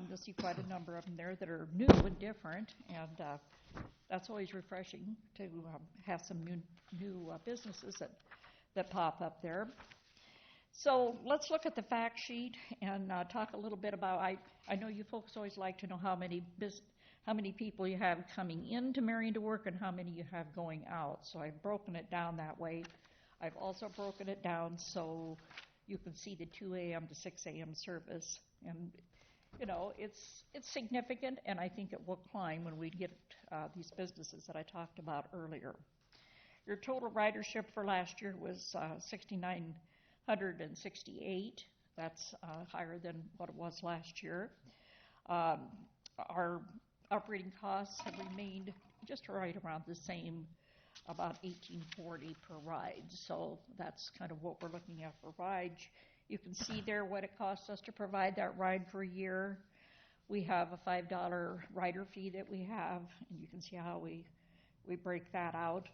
You'll see quite a number of them there that are new and different, and that's always refreshing to have some new businesses that pop up there. So let's look at the fact sheet and talk a little bit about, I know you folks always like to know how many people you have coming into Marion to work and how many you have going out. So I've broken it down that way. I've also broken it down so you can see the 2 a.m. to 6 a.m. service. And it's significant, and I think it will climb when we get these businesses that I talked about earlier. Your total ridership for last year was 6,968. That's higher than what it was last year. Um, Our operating costs have remained just right around the same, about $18.40 per ride. So that's kind of what we're looking at for rides. You can see there what it costs us to provide that ride for a year. We have a $5 rider fee that we have, and you can see how we break that out.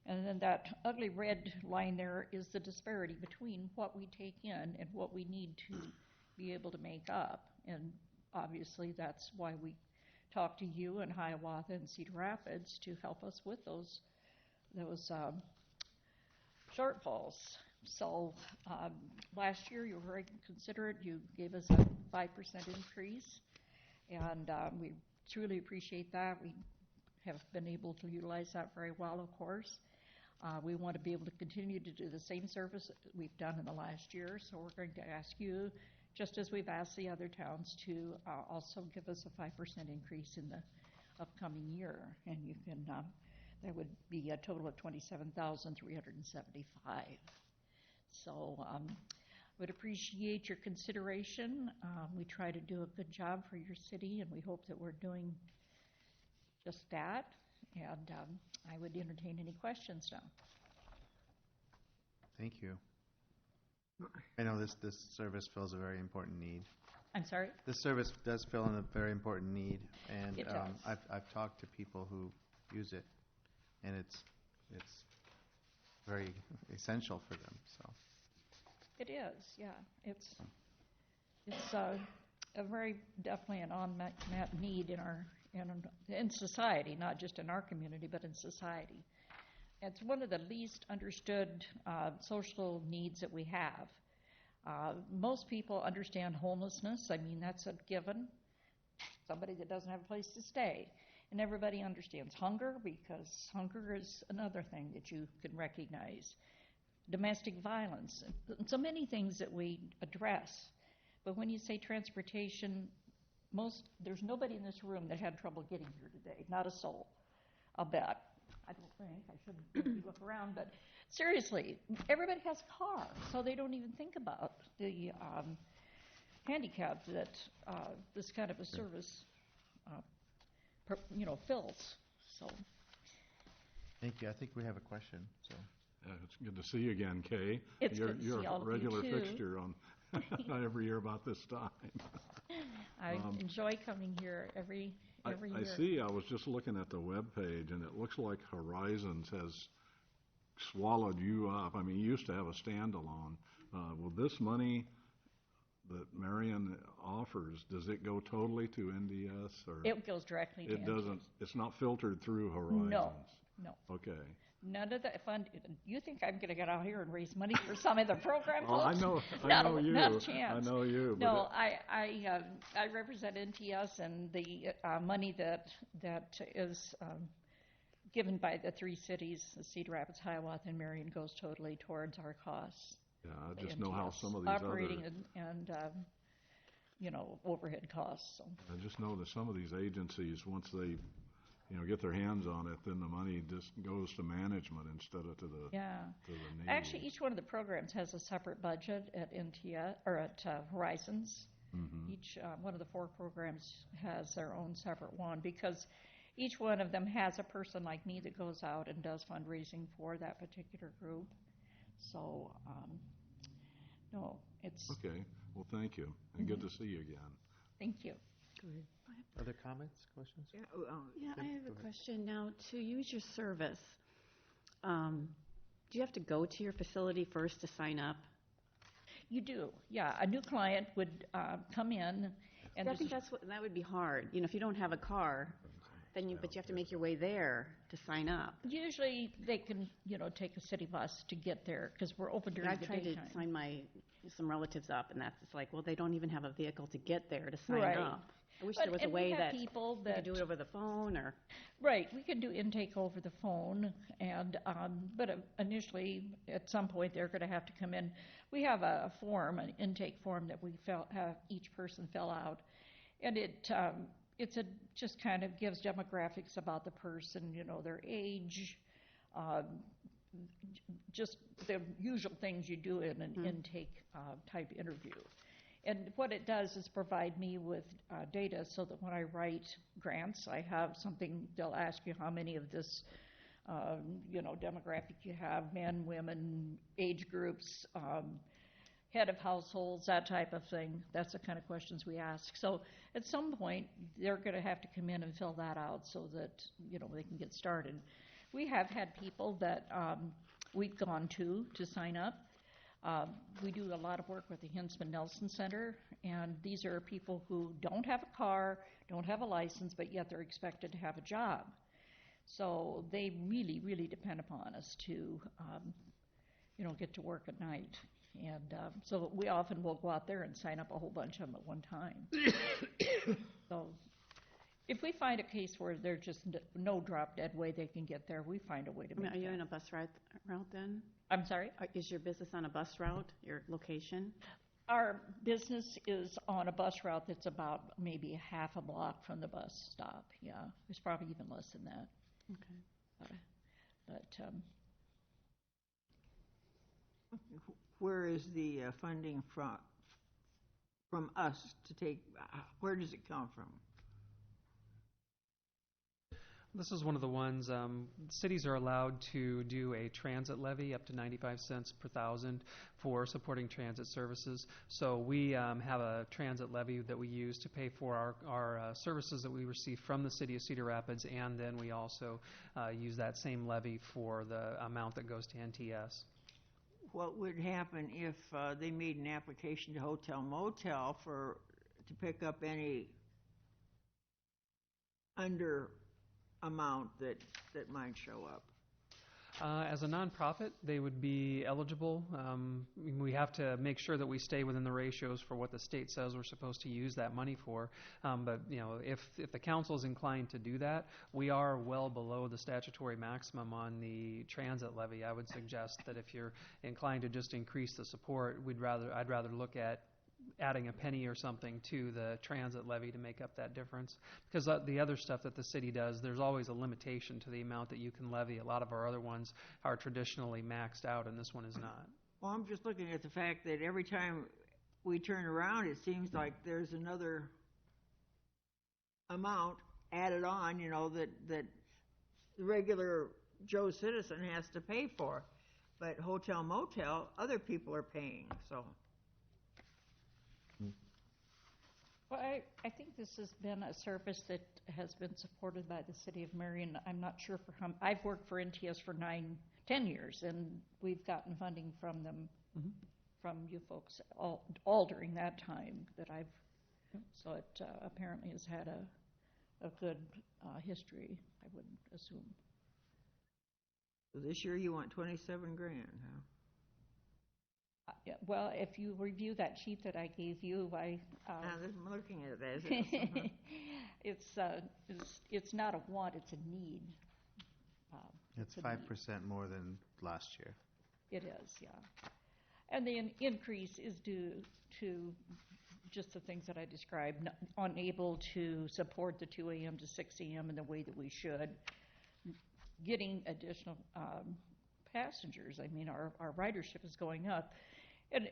And then that ugly red line there is the disparity between what we take in and what we need to be able to make up. And obviously, that's why we talk to you and Hiawatha and Cedar Rapids to help us with those shortfalls. So last year, you were very considerate. You gave us a 5% increase, and we truly appreciate that. We have been able to utilize that very well, of course. We want to be able to continue to do the same service we've done in the last year, so we're going to ask you, just as we've asked the other towns, to also give us a 5% increase in the upcoming year. And you can, that would be a total of $27,375. So would appreciate your consideration. We try to do a good job for your city, and we hope that we're doing just that. And I would entertain any questions now. Thank you. I know this service fills a very important need. I'm sorry? This service does fill in a very important need, and It does. I've talked to people who use it, and it's very essential for them. So It is, yeah. It's a very definitely an unmet need in society, not just in our community, but in society. It's one of the least understood social needs that we have. Most people understand homelessness. I mean, that's a given. Somebody that doesn't have a place to stay. And everybody understands hunger, because hunger is another thing that you can recognize. Domestic violence, and so many things that we address. But when you say transportation, there's nobody in this room that had trouble getting here today. Not a soul, I'll bet. I don't think. I shouldn't really look around, but seriously, everybody has a car, so they don't even think about the handicap that this kind of a service, fills. So. Thank you. I think we have a question. So. It's good to see you again, Kay. It's you're good to see all a of you, regular too. fixture on every year about this time. I enjoy coming here every year. I see. I was just looking at the web page, and it looks like Horizons has swallowed you up. I mean, you used to have a standalone. Will this money that Marion offers, does it go totally to NDS, or it goes directly to it doesn't? It's not filtered through Horizons. No. Okay. None of the fund. You think I'm going to get out here and raise money for some other program? Oh, I know you. Not a chance. I know you. No, I represent NTS, and the money that is given by the three cities, Cedar Rapids, Hiawatha, and Marion, goes totally towards our costs. Yeah, I just know how some of these operating and overhead costs. So. I just know that some of these agencies, once they get their hands on it, then the money just goes to management instead of to the need. Actually, each one of the programs has a separate budget at NTS or at Horizons. Mm-hmm. Each one of the four programs has their own separate one, because each one of them has a person like me that goes out and does fundraising for that particular group. So, no, it's... Okay. Well, thank you. And good to see you again. Thank you. Other comments, questions? Yeah, I have a question. Now, to use your service, do you have to go to your facility first to sign up? You do, yeah. A new client would come in, and I think that would be hard. If you don't have a car, then but you have to make your way there to sign up. Usually, they can, take a city bus to get there, because we're open during the daytime. I've tried to sign some relatives up, and that's like, well, they don't even have a vehicle to get there to sign up. I wish there was a way that you could do it over the phone, or... Right, we can do intake over the phone, and but initially, at some point, they're going to have to come in. We have a form, an intake form that we have each person fill out, and it's just kind of gives demographics about the person, their age, just the usual things you do in an intake type interview. And what it does is provide me with data so that when I write grants, I have something. They'll ask you how many of this, demographic you have: men, women, age groups, head of households, that type of thing. That's the kind of questions we ask. So at some point, they're going to have to come in and fill that out so that they can get started. We have had people that we've gone to sign up. We do a lot of work with the Hinsman Nelson Center, and these are people who don't have a car, don't have a license, but yet they're expected to have a job. So they really, really depend upon us to, get to work at night. And so we often will go out there and sign up a whole bunch of them at one time. So if we find a case where there's just no drop-dead way they can get there, we find a way to make it. Are you in a bus route then? I'm sorry? Is your business on a bus route, your location? Our business is on a bus route that's about maybe a half a block from the bus stop. Yeah, it's probably even less than that. Okay. But where is the funding from us to take? Where does it come from? This is one of the ones, cities are allowed to do a transit levy up to 95 cents per thousand for supporting transit services. So we have a transit levy that we use to pay for our services that we receive from the city of Cedar Rapids, and then we also use that same levy for the amount that goes to NTS. What would happen if they made an application to Hotel Motel to pick up any under amount that might show up? As a nonprofit, they would be eligible. We have to make sure that we stay within the ratios for what the state says we're supposed to use that money for. But if the council is inclined to do that, we are well below the statutory maximum on the transit levy. I would suggest that if you're inclined to just increase the support, I'd rather look at adding a penny or something to the transit levy to make up that difference. Because the other stuff that the city does, there's always a limitation to the amount that you can levy. A lot of our other ones are traditionally maxed out, and this one is not. Well, I'm just looking at the fact that every time we turn around, it seems like there's another amount added on, that the regular Joe citizen has to pay for. But Hotel Motel, other people are paying, so. Well, I think this has been a service that has been supported by the city of Marion. I'm not sure for how. I've worked for NTS for 10 years, and we've gotten funding from them, from you folks, all during that time that I've. So it apparently has had a good history, I would assume. So this year you want $27,000, huh? Yeah, well, if you review that sheet that I gave you, I'm looking at it. It's not a want, it's a need. It's 5% more than last year. It is, yeah. And the increase is due to just the things that I described, unable to support the 2 a.m. to 6 a.m. in the way that we should, getting additional passengers. I mean, our ridership is going up. And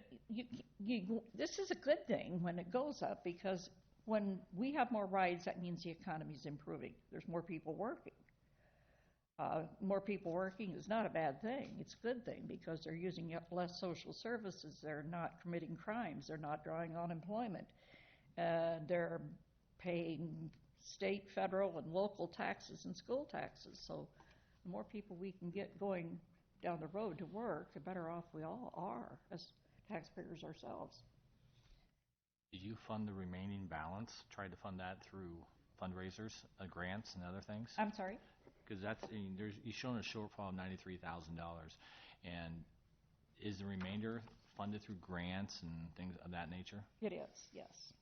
this is a good thing when it goes up, because when we have more rides, that means the economy is improving. There's more people working. More people working is not a bad thing. It's a good thing because they're using less social services. They're not committing crimes. They're not drawing unemployment. They're paying state, federal, and local taxes and school taxes. So the more people we can get going down the road to work, the better off we all are as taxpayers ourselves. Did you fund the remaining balance? Try to fund that through fundraisers, grants, and other things? I'm sorry? Because you've shown a shortfall of $93,000, and is the remainder funded through grants and things of that nature? It is, yes.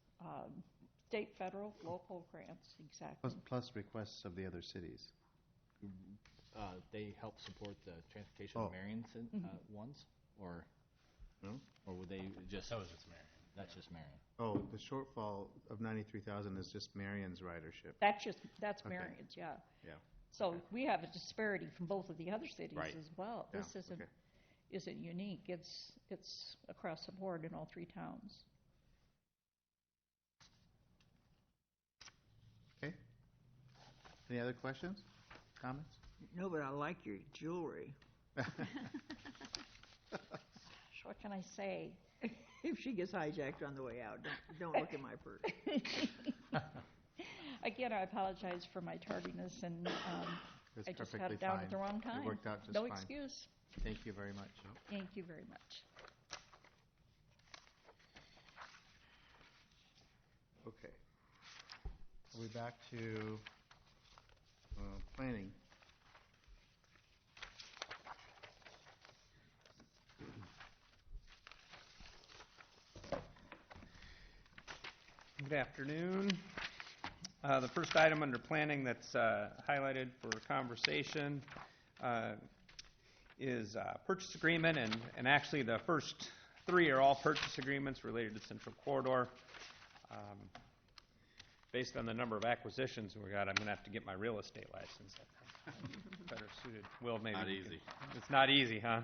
State, federal, local grants, exactly. Plus requests of the other cities. They help support the transportation of Marion ones, or no? Or would they just? That was just Marion. That's just Marion. Oh, the shortfall of 93,000 is just Marion's ridership. That's Marion's, yeah. Yeah. So we have a disparity from both of the other cities Right. as well. Yeah, This okay. isn't unique. It's across the board in all three towns. Okay. Any other questions, comments? No, but I like your jewelry. What can I say? If she gets hijacked on the way out, don't look at my purse. Again, I apologize for my tardiness, and That's I just had perfectly it down fine. at the wrong It time. worked out just No fine. excuse. Thank you very much. Thank you very much. Okay. Are we back to planning? Good afternoon. The first item under planning that's highlighted for conversation is purchase agreement, and actually the first three are all purchase agreements related to Central Corridor. Based on the number of acquisitions we got, I'm going to have to get my real estate license. Better suited. Will, maybe. Not easy. It's not easy, huh?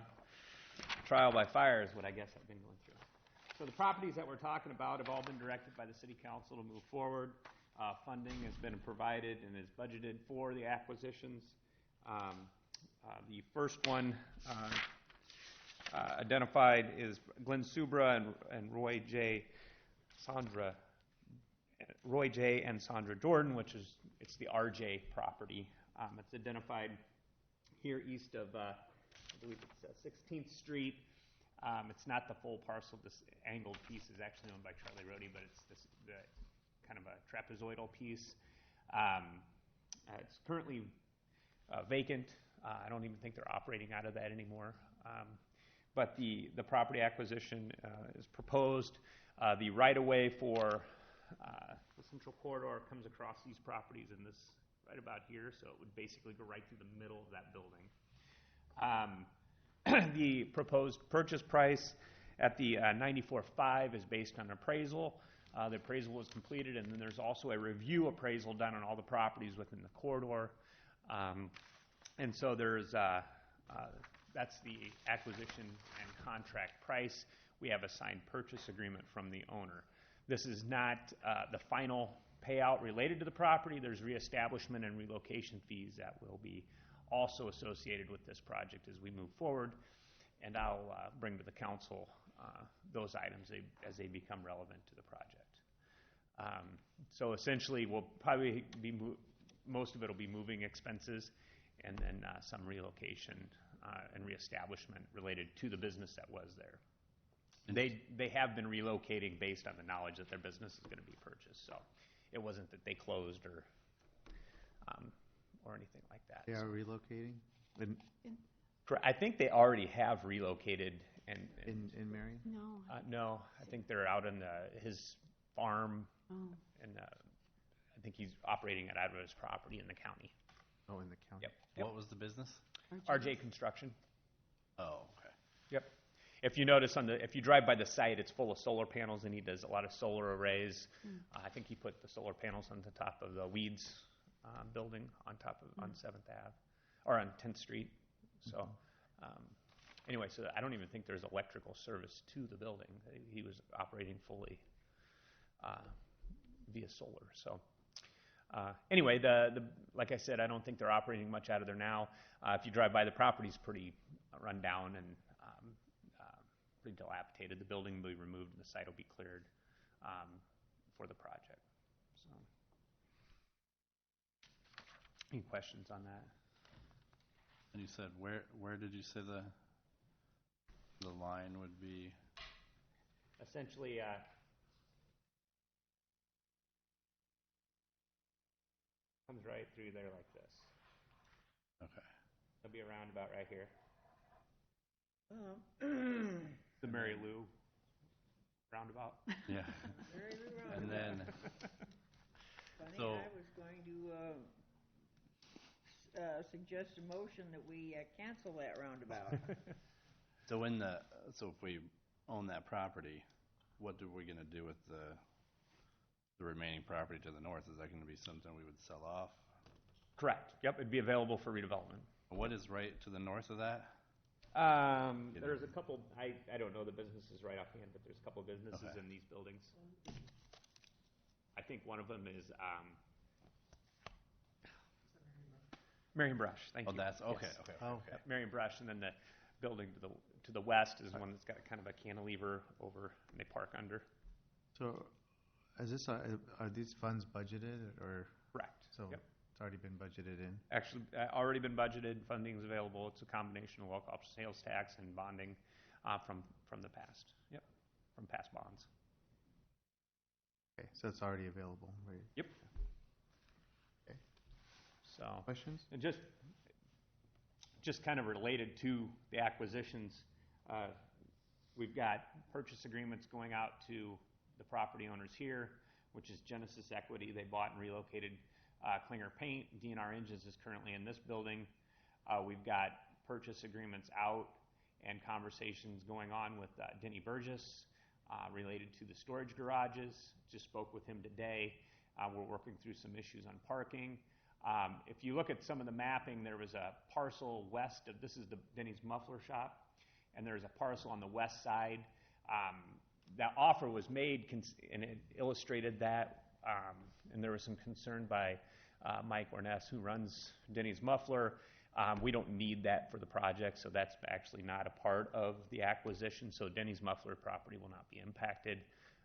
Trial by fire is what I guess I've been going through. So the properties that we're talking about have all been directed by the City Council to move forward. Funding has been provided and is budgeted for the acquisitions. The first one identified is Glenn Subra and Roy J. and Sandra Jordan, it's the RJ property. It's identified here east of, I believe it's 16th Street. It's not the full parcel. This angled piece is actually owned by Charlie Rohde, but it's the kind of a trapezoidal piece. It's currently vacant. I don't even think they're operating out of that anymore. But the property acquisition is proposed. The right-of-way for the Central Corridor comes across these properties in this right about here, so it would basically go right through the middle of that building. The proposed purchase price at the 94.5 is based on appraisal. The appraisal was completed, and then there's also a review appraisal done on all the properties within the corridor. And so there's that's the acquisition and contract price. We have a signed purchase agreement from the owner. This is not the final payout related to the property. There's reestablishment and relocation fees that will be also associated with this project as we move forward, and I'll bring to the council those items as they become relevant to the project. So essentially, we'll probably be most of it will be moving expenses, and then some relocation and reestablishment related to the business that was there. They have been relocating based on the knowledge that their business is going to be purchased. So it wasn't that they closed or anything like that. They are relocating? I think they already have relocated. In Marion? No. No, I think they're out on his farm, Oh. and I think he's operating it out of his property in the county. Oh, in the county? Yep. What was the business? RJ Construction. Oh, okay. Yep. If you notice if you drive by the site, it's full of solar panels, and he does a lot of solar arrays. I think he put the solar panels on the top of the Weeds building on 7th Ave, or on 10th Street. So anyway, so I don't even think there's electrical service to the building. He was operating fully via solar. So anyway, like I said, I don't think they're operating much out of there now. If you drive by, the property's pretty run down and pretty dilapidated. The building will be removed and the site will be cleared for the project. So, any questions on that? And you said where did you say the line would be? Essentially, comes right through there like this. Okay. It'll be a roundabout right here. The Mary Lou roundabout. Yeah. Mary Lou And then, Funny, so I was going to suggest a motion that we cancel that roundabout. so if we own that property, what are we going to do with the remaining property to the north? Is that going to be something we would sell off? Correct. Yep, it'd be available for redevelopment. What is right to the north of that? There's a couple, I don't know the businesses right offhand, but there's a couple businesses Okay. in these buildings. I think one of them is Marion Brush. Thank Oh, you. that's okay. Yes. Okay. Yep, Marion Brush, and then the building to the west is one that's got kind of a cantilever over, and they park under. So, is this, are these funds budgeted, or? Correct. So, Yep. it's already been budgeted in? Actually, already been budgeted. Funding's available. It's a combination of local option sales tax and bonding from the past. Yep, from past bonds. Okay, so it's already available, right? Yep. Okay. So, Questions? and just kind of related to the acquisitions, we've got purchase agreements going out to the property owners here, which is Genesis Equity. They bought and relocated Klinger Paint. DNR Engines is currently in this building. We've got purchase agreements out and conversations going on with Denny Burgess related to the storage garages. Just spoke with him today. We're working through some issues on parking. If you look at some of the mapping, there was a parcel west of, this is the Denny's muffler shop, and there's a parcel on the west side. That offer was made, and it illustrated that, and there was some concern by Mike Orness, who runs Denny's Muffler. We don't need that for the project, so that's actually not a part of the acquisition. So Denny's Muffler property will not be impacted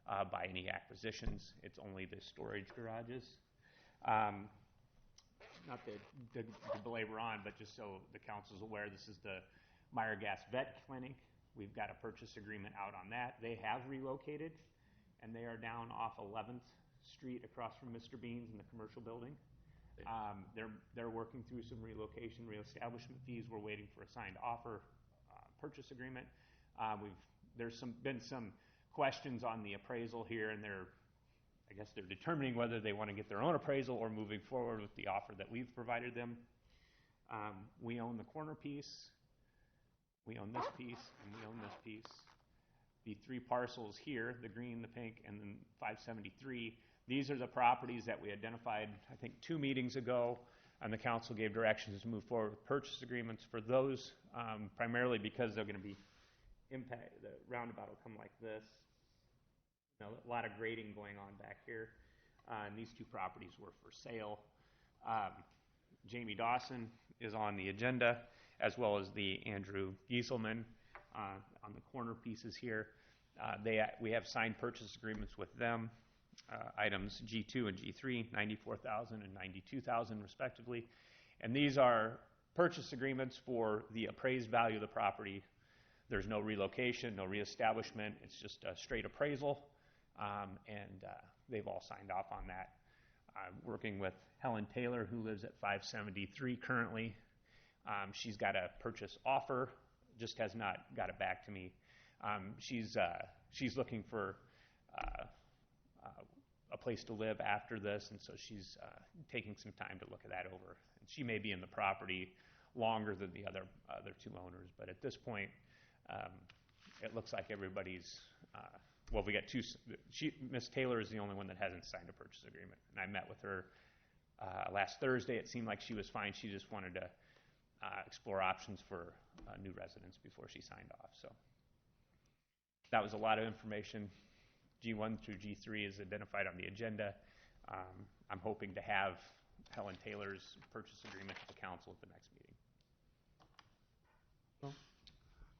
by any acquisitions. It's only the storage garages. Not to belabor on, but just so the council's aware, this is the Meyer Gas Vet Clinic. We've got a purchase agreement out on that. They have relocated, and they are down off 11th Street across from Mr. Bean's in the commercial building. They're working through some relocation, reestablishment fees. We're waiting for a signed offer purchase agreement. There's been some questions on the appraisal here, and I guess they're determining whether they want to get their own appraisal or moving forward with the offer that we've provided them. We own the corner piece. We own this piece, and we own this piece. The three parcels here, the green, the pink, and then 573, these are the properties that we identified, I think, 2 meetings ago, and the council gave directions to move forward with purchase agreements for those, primarily because they're going to be impact. The roundabout will come like this. You know, a lot of grading going on back here, and these two properties were for sale. Jamie Dawson is on the agenda, as well as the Andrew Gieselman on the corner pieces here. We have signed purchase agreements with them. Items G2 and G3, $94,000 and $92,000 respectively. And these are purchase agreements for the appraised value of the property. There's no relocation, no reestablishment. It's just a straight appraisal, and they've all signed off on that. I'm working with Helen Taylor, who lives at 573 currently. She's got a purchase offer, just has not got it back to me. She's looking for a place to live after this, and so she's taking some time to look at that over. And she may be in the property longer than the other two owners, but at this point, it looks like everybody's. Well, we got two. Miss Taylor is the only one that hasn't signed a purchase agreement, and I met with her last Thursday. It seemed like she was fine. She just wanted to explore options for new residents before she signed off. So that was a lot of information. G1 through G3 is identified on the agenda. I'm hoping to have Helen Taylor's purchase agreement to the council at the next meeting.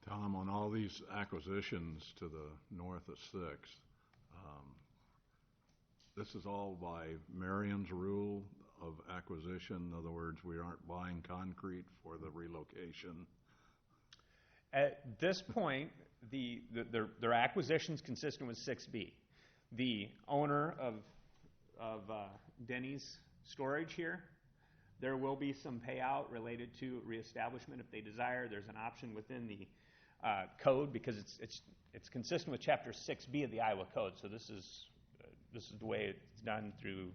Tom, on all these acquisitions to the north of 6, this is all by Marion's rule of acquisition. In other words, we aren't buying concrete for the relocation. At this point, their acquisition's consistent with 6B. The owner of Denny's storage here, there will be some payout related to reestablishment if they desire. There's an option within the code because it's consistent with Chapter 6B of the Iowa Code. So this is the way it's done through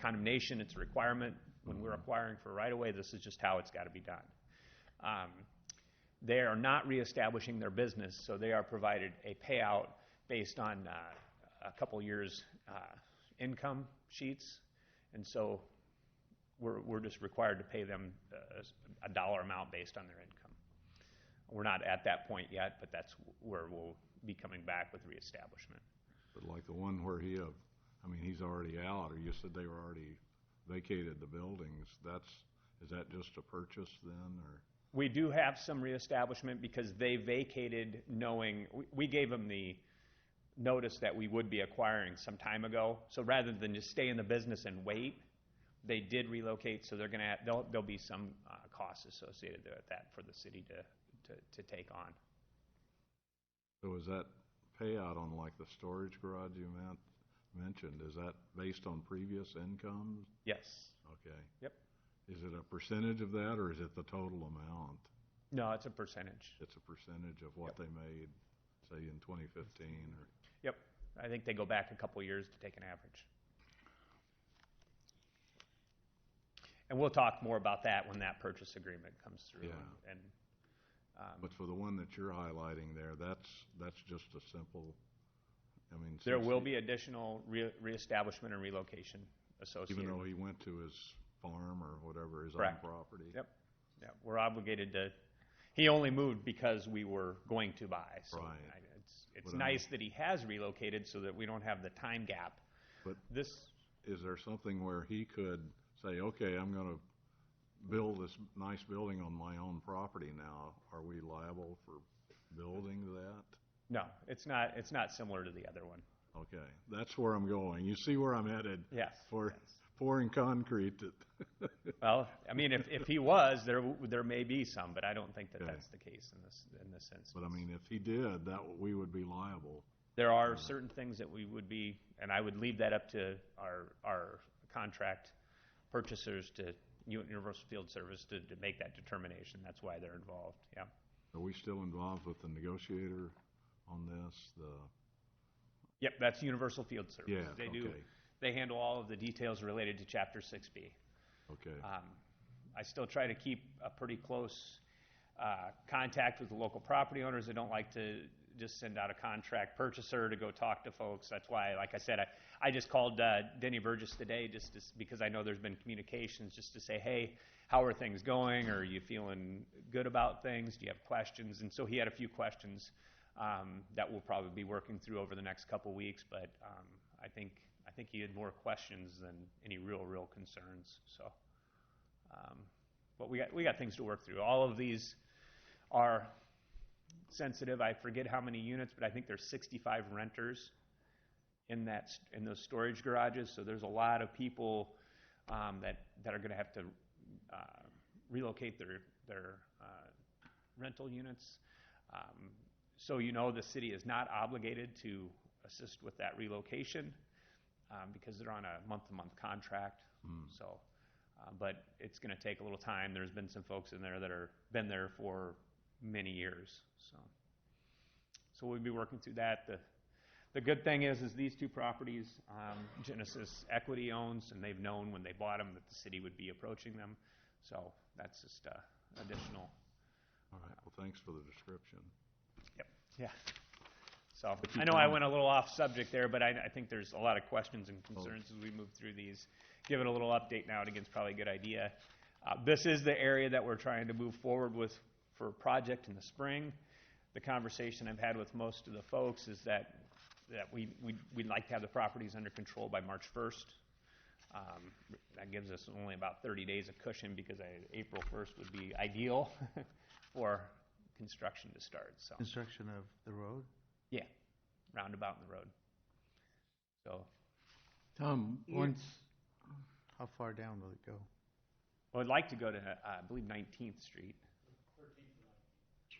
condemnation. It's a requirement when we're acquiring for right-of-way. This is just how it's got to be done. They are not reestablishing their business, so they are provided a payout based on a couple years' income sheets. And so we're just required to pay them a dollar amount based on their income. We're not at that point yet, but that's where we'll be coming back with reestablishment. But like the one where he's already out, or you said they were already vacated the buildings, is that just a purchase then, or? We do have some reestablishment because they vacated knowing, we gave them the notice that we would be acquiring some time ago. So rather than just stay in the business and wait, they did relocate, so there'll be some costs associated with that for the city to take on. So is that payout on like the storage garage you mentioned, is that based on previous incomes? Yes. Okay. Yep. Is it a percentage of that, or is it the total amount? No, it's a percentage. It's a percentage of what they made, say, in 2015? Or... Yep. I think they go back a couple years to take an average. And we'll talk more about that when that purchase agreement comes through. Yeah. But for the one that you're highlighting there, that's just a simple, there will be additional reestablishment and relocation associated. Even though he went to his farm or whatever, his Correct. own property? Yep. Yeah, we're obligated to, he only moved because we were going to buy. So right. It's nice that he has relocated so that we don't have the time gap. But is there something where he could say, okay, I'm going to build this nice building on my own property now? Are we liable for building that? No, it's not similar to the other one. Okay, that's where I'm going. You see where I'm headed? Yes. Pouring concrete. Well, if he was, there may be some, but I don't think that's the case in this instance. But if he did, we would be liable. There are certain things that we would be, and I would leave that up to our contract purchasers to Universal Field Service to make that determination. That's why they're involved. Yeah. Are we still involved with the negotiator on this? Yep, that's Universal Field Service. Yeah. They handle all of the details related to Chapter 6B. Okay. I still try to keep a pretty close contact with the local property owners. I don't like to just send out a contract purchaser to go talk to folks. That's why, like I said, I just called Denny Burgess today because I know there's been communications just to say, hey, how are things going? Are you feeling good about things? Do you have questions? And so he had a few questions that we'll probably be working through over the next couple weeks. But I think he had more questions than any real concerns. So, but we got things to work through. All of these are sensitive. I forget how many units, but I think there's 65 renters in those storage garages. So there's a lot of people that are going to have to relocate their rental units. So the city is not obligated to assist with that relocation because they're on a month-to-month contract. So, but it's going to take a little time. There's been some folks in there that are been there for many years. So we'll be working through that. The good thing is these two properties, Genesis Equity owns, and they've known when they bought them that the city would be approaching them. So that's just additional. All right. Well, thanks for the description. Yep. Yeah. So I know I went a little off subject there, but I think there's a lot of questions and concerns as we move through these. Give it a little update now and again is probably a good idea. This is the area that we're trying to move forward with for a project in the spring. The conversation I've had with most of the folks is that we'd like to have the properties under control by March 1st. That gives us only about 30 days of cushion because April 1st would be ideal for construction to start. So construction of the road? Yeah, roundabout in the road. So, Tom, how far down will it go? Well, I'd like to go to, I believe, 19th Street. 13th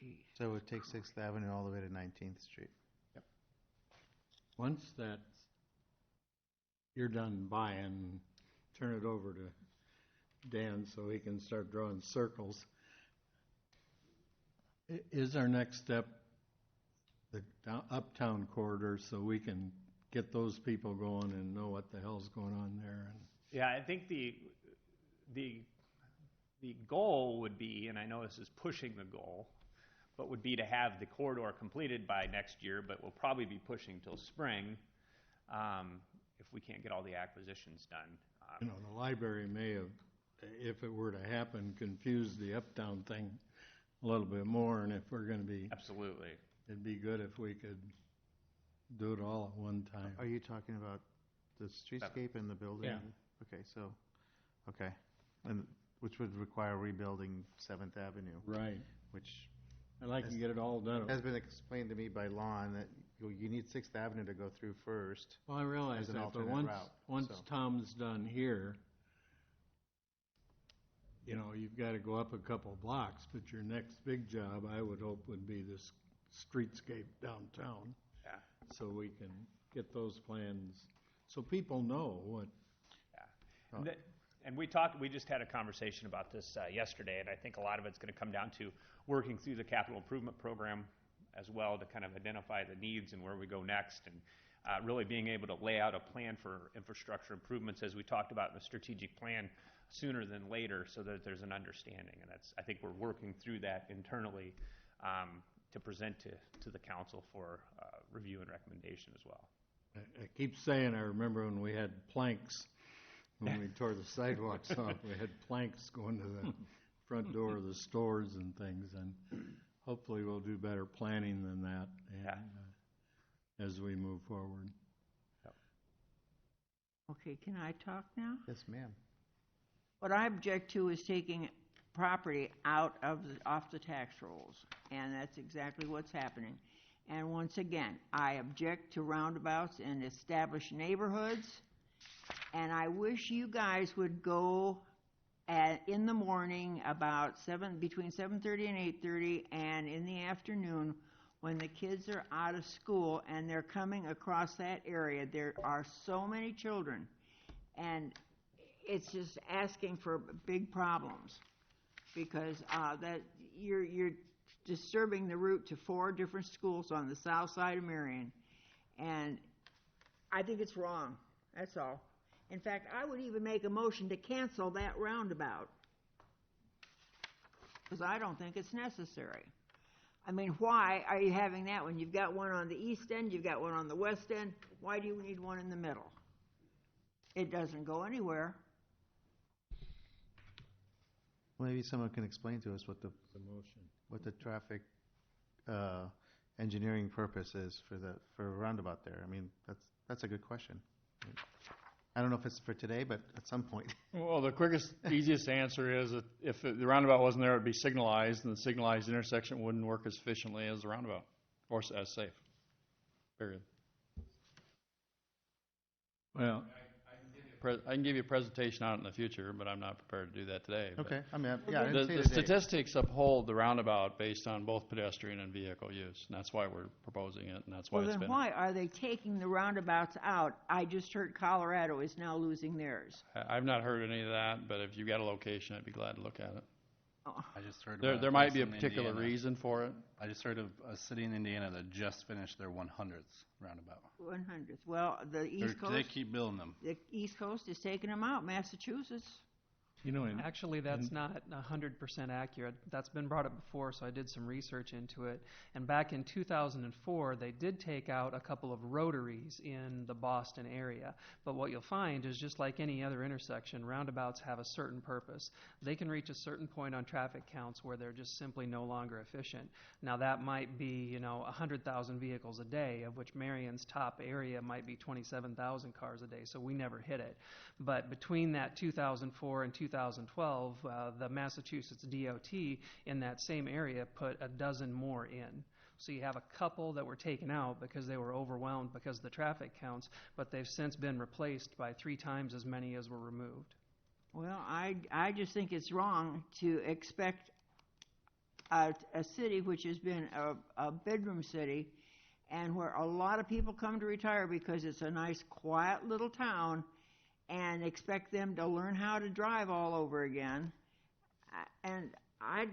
and 19th. So it would take 6th Avenue all the way to 19th Street. Yep. Once you're done buying, turn it over to Dan so he can start drawing circles. Is our next step the uptown corridor so we can get those people going and know what the hell's going on there? Yeah, I think the goal would be, and I know this is pushing the goal, but would be to have the corridor completed by next year, but we'll probably be pushing till spring if we can't get all the acquisitions done. The library may have if it were to happen, confuse the uptown thing a little bit more, and if we're gonna be, Absolutely. it'd be good if we could do it all at one time. Are you talking about the streetscape and the building? Yeah. Okay, so, okay. And which would require rebuilding 7th Avenue, Right. which I'd like to get it all done. has been explained to me by Lon that you need 6th Avenue to go through first. Well, I realize as an that, but alternate route, once so. Tom's done here, you know, you've got to go up a couple blocks, but your next big job, I would hope, would be this streetscape downtown. Yeah. So we can get those plans, so people know what. Yeah. And we just had a conversation about this yesterday, and I think a lot of it's going to come down to working through the capital improvement program as well to kind of identify the needs and where we go next, and really being able to lay out a plan for infrastructure improvements as we talked about in the strategic plan sooner than later, so that there's an understanding. And I think we're working through that internally to present to the council for review and recommendation as well. I keep saying, I remember when we had planks, when we tore the sidewalks off, we had planks going to the front door of the stores and things, and hopefully we'll do better planning than that as we move forward. Okay, can I talk now? Yes, ma'am. What I object to is taking property off the tax rolls, and that's exactly what's happening. And once again, I object to roundabouts in established neighborhoods, and I wish you guys would go in the morning about between 7:30 and 8:30, and in the afternoon when the kids are out of school and they're coming across that area. There are so many children, and it's just asking for big problems, because that you're disturbing the route to 4 different schools on the south side of Marion, and I think it's wrong. That's all. In fact, I would even make a motion to cancel that roundabout, because I don't think it's necessary. I mean, why are you having that when you've got one on the east end, you've got one on the west end? Why do you need one in the middle? It doesn't go anywhere. Maybe someone can explain to us what the traffic engineering purpose is for a roundabout there. I mean, that's a good question. I don't know if it's for today, but at some point. Well, the quickest, easiest answer is that if the roundabout wasn't there, it would be signalized, and the signalized intersection wouldn't work as efficiently as the roundabout, or as safe, period. Well, I can give you a presentation on it in the future, but I'm not prepared to do that today. But Okay, I mean, yeah, I didn't say the today. statistics uphold the roundabout based on both pedestrian and vehicle use, and that's why we're proposing it, and that's why Well, it's then been. why are they taking the roundabouts out? I just heard Colorado is now losing theirs. I've not heard any of that, but if you've got a location, I'd be glad to look at it. Oh. I just heard There about might be a place in particular Indiana. reason for it. I just heard of a city in Indiana that just finished their 100th roundabout. 100th. Well, the East Coast. They keep building them. The East Coast is taking them out. Massachusetts. you know, Actually, that's not 100% accurate. That's been brought up before, so I did some research into it. And back in 2004, they did take out a couple of rotaries in the Boston area. But what you'll find is, just like any other intersection, roundabouts have a certain purpose. They can reach a certain point on traffic counts where they're just simply no longer efficient. Now, that might be, 100,000 vehicles a day, of which Marion's top area might be 27,000 cars a day, so we never hit it. But between that 2004 and 2012, the Massachusetts DOT in that same area put a dozen more in. So you have a couple that were taken out because they were overwhelmed because of the traffic counts, but they've since been replaced by 3 times as many as were removed. Well, I just think it's wrong to expect a city which has been a bedroom city, and where a lot of people come to retire because it's a nice, quiet little town, and expect them to learn how to drive all over again. And I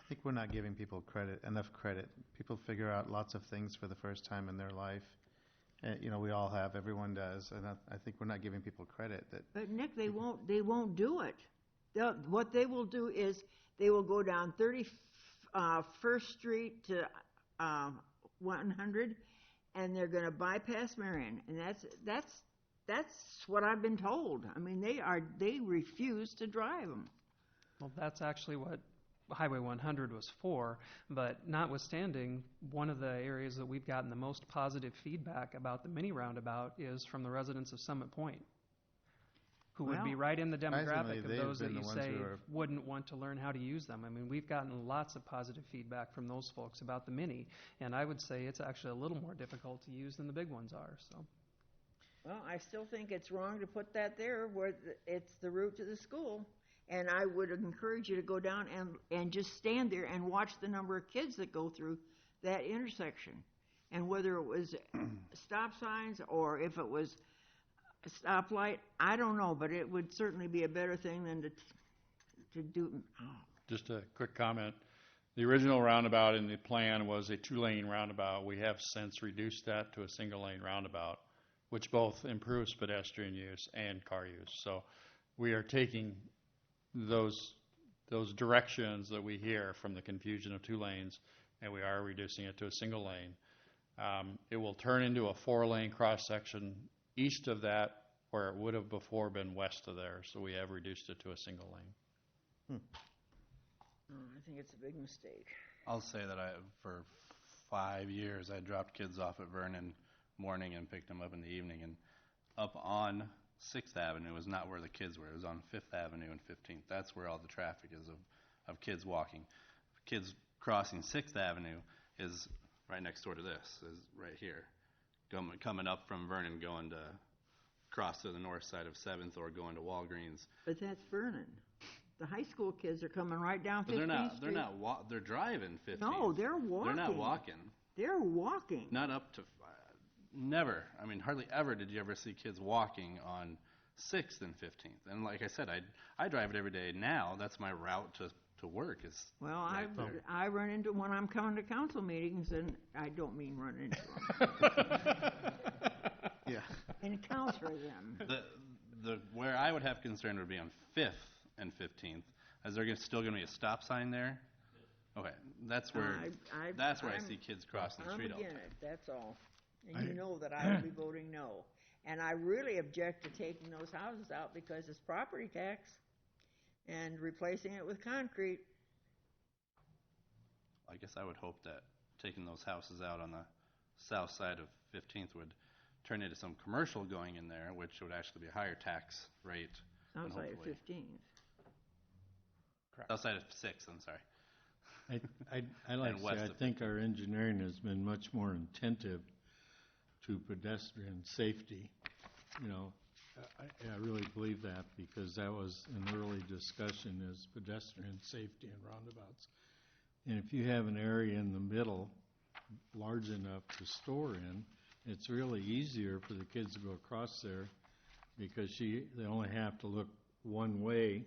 think we're not giving people enough credit. People figure out lots of things for the first time in their life. We all have. Everyone does, and I think we're not giving people credit. But Nick, they won't do it. What they will do is they will go down 31st Street to 100, and they're going to bypass Marion, and That's what I've been told. I mean, they refuse to drive them. Well, that's actually what Highway 100 was for, but notwithstanding, one of the areas that we've gotten the most positive feedback about the mini roundabout is from the residents of Summit Point, who would be right in the demographic of those that you say wouldn't want to learn how to use them. I mean, we've gotten lots of positive feedback from those folks about the mini, and I would say it's actually a little more difficult to use than the big ones are. So. Well, I still think it's wrong to put that there where it's the route to the school. And I would encourage you to go down and just stand there and watch the number of kids that go through that intersection. And whether it was stop signs or if it was a stoplight, I don't know, but it would certainly be a better thing than to do. Oh. Just a quick comment. The original roundabout in the plan was a 2-lane roundabout. We have since reduced that to a single-lane roundabout, which both improves pedestrian use and car use. So we are taking those directions that we hear from the confusion of 2 lanes, and we are reducing it to a single lane. It will turn into a 4-lane cross section east of that, where it would have before been west of there. So we have reduced it to a single lane. I think it's a big mistake. I'll say that for 5 years, I dropped kids off at Vernon morning and picked them up in the evening, and up on 6th Avenue is not where the kids were. It was on 5th Avenue and 15th. That's where all the traffic is of kids walking. Kids crossing 6th Avenue is right next door to this, is right here. Coming up from Vernon, going to cross to the north side of 7th or going to Walgreens. But that's Vernon. The high school kids are coming right down 15th Street. They're driving 15th. No, they're walking. They're not walking. They're walking. Not up to... Never. I mean, hardly ever did you ever see kids walking on 6th and 15th. And like I said, I drive it every day now. That's my route to work. Well, I run into when I'm coming to council meetings, and I don't mean run into them. Yeah. Encounter them. Where I would have concern would be on 5th and 15th. Is there still going to be a stop sign there? Okay, that's where I see kids crossing the street all the time. That's all. And you know that I will be voting no. And I really object to taking those houses out because it's property tax and replacing it with concrete. I guess I would hope that taking those houses out on the south side of 15th would turn into some commercial going in there, which would actually be a higher tax rate. South side of 15th. Correct. South side of 6th, I'm sorry. I like to say, I think our engineering has been much more attentive to pedestrian safety. You know, I really believe that because that was an early discussion is pedestrian safety in roundabouts. And if you have an area in the middle large enough to store in, it's really easier for the kids to go across there because they only have to look one way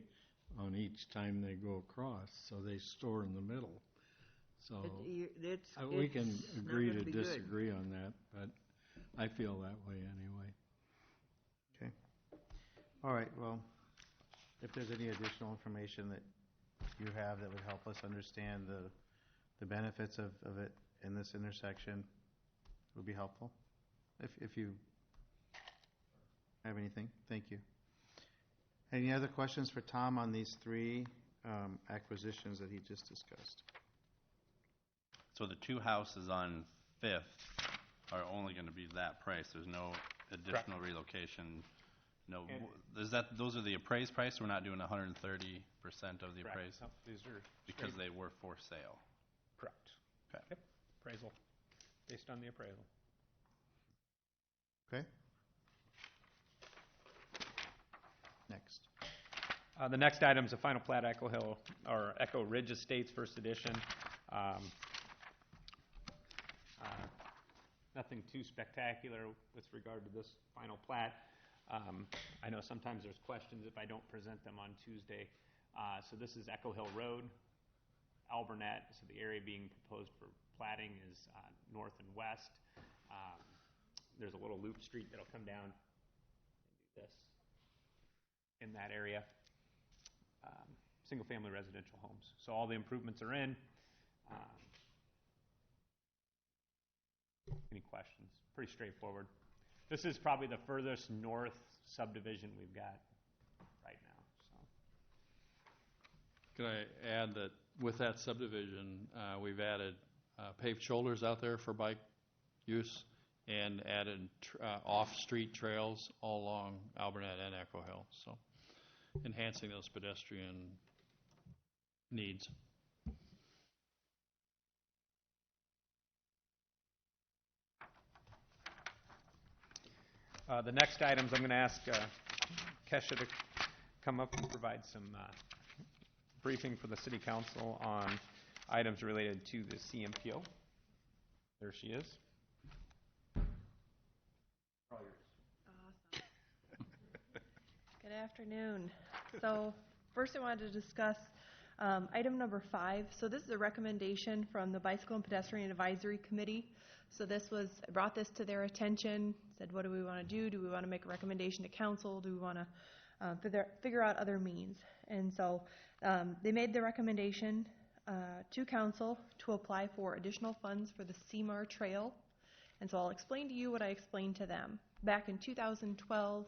on each time they go across, so they store in the middle. So we can agree to disagree on that, but I feel that way anyway. Okay. All right, well, if there's any additional information that you have that would help us understand the benefits of it in this intersection, it would be helpful. If you have anything, thank you. Any other questions for Tom on these 3 acquisitions that he just discussed? So the 2 houses on 5th are only going to be that price. There's no additional relocation. No, those are the appraised price. We're not doing 130% of the appraised. No, these are because they were for sale. Correct. Okay. Yep. Appraisal based on the appraisal. Okay. Next. The next item is a final plat Echo Ridge Estates First Edition. Nothing too spectacular with regard to this final plat. I know sometimes there's questions if I don't present them on Tuesday. So this is Echo Hill Road, Alburnett. So the area being proposed for platting is north and west. There's a little loop street that'll come down and do this in that area. Single-family residential homes. So all the improvements are in. Any questions? Pretty straightforward. This is probably the furthest north subdivision we've got right now. So. Can I add that with that subdivision, we've added paved shoulders out there for bike use and added off-street trails all along Alburnett and Echo Hill, so enhancing those pedestrian needs. The next items, I'm going to ask Kesha to come up and provide some briefing for the City Council on items related to the CMPO. There she is. Awesome. Good afternoon. So first I wanted to discuss item number 5. So this is a recommendation from the Bicycle and Pedestrian Advisory Committee. So I brought this to their attention, said what do we want to do? Do we want to make a recommendation to council? Do we want to figure out other means? And so they made the recommendation to council to apply for additional funds for the Seymour Trail. And so I'll explain to you what I explained to them. Back in 2012,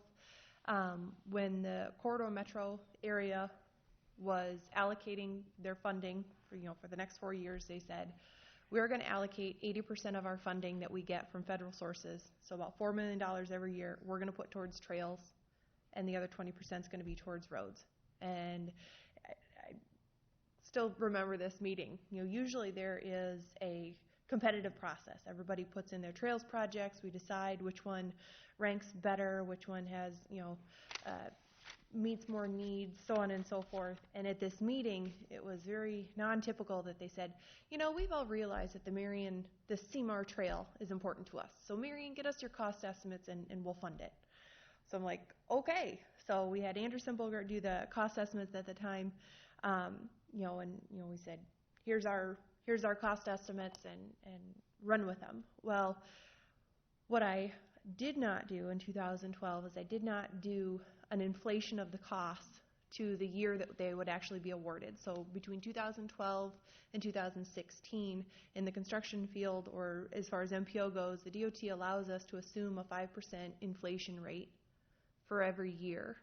when the Corridor Metro area was allocating their funding for the next 4 years, they said, we're going to allocate 80% of our funding that we get from federal sources, so about $4 million every year, we're going to put towards trails, and the other 20% is going to be towards roads. And I still remember this meeting. Usually there is a competitive process. Everybody puts in their trails projects. We decide which one ranks better, which one has, meets more needs, so on and so forth. And at this meeting, it was very non-typical that they said, we've all realized that the Seymour Trail is important to us. So Marion, get us your cost estimates and we'll fund it. So I'm like, okay. So we had Anderson Bogart do the cost estimates at the time, and we said, here's our cost estimates and run with them. Well, what I did not do in 2012 is I did not do an inflation of the costs to the year that they would actually be awarded. So between 2012 and 2016, in the construction field, or as far as MPO goes, the DOT allows us to assume a 5% inflation rate for every year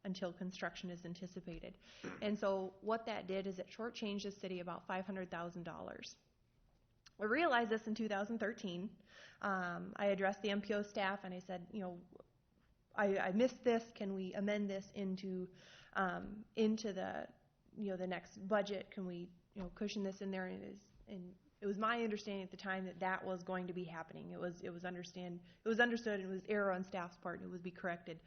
until construction is anticipated. And so what that did is it shortchanged the city about $500,000. I realized this in 2013. I addressed the MPO staff and I said, I missed this. Can we amend this into the next budget? Can we cushion this in there? And it was my understanding at the time that was going to be happening. It was understood. And it was error on staff's part, and it would be corrected.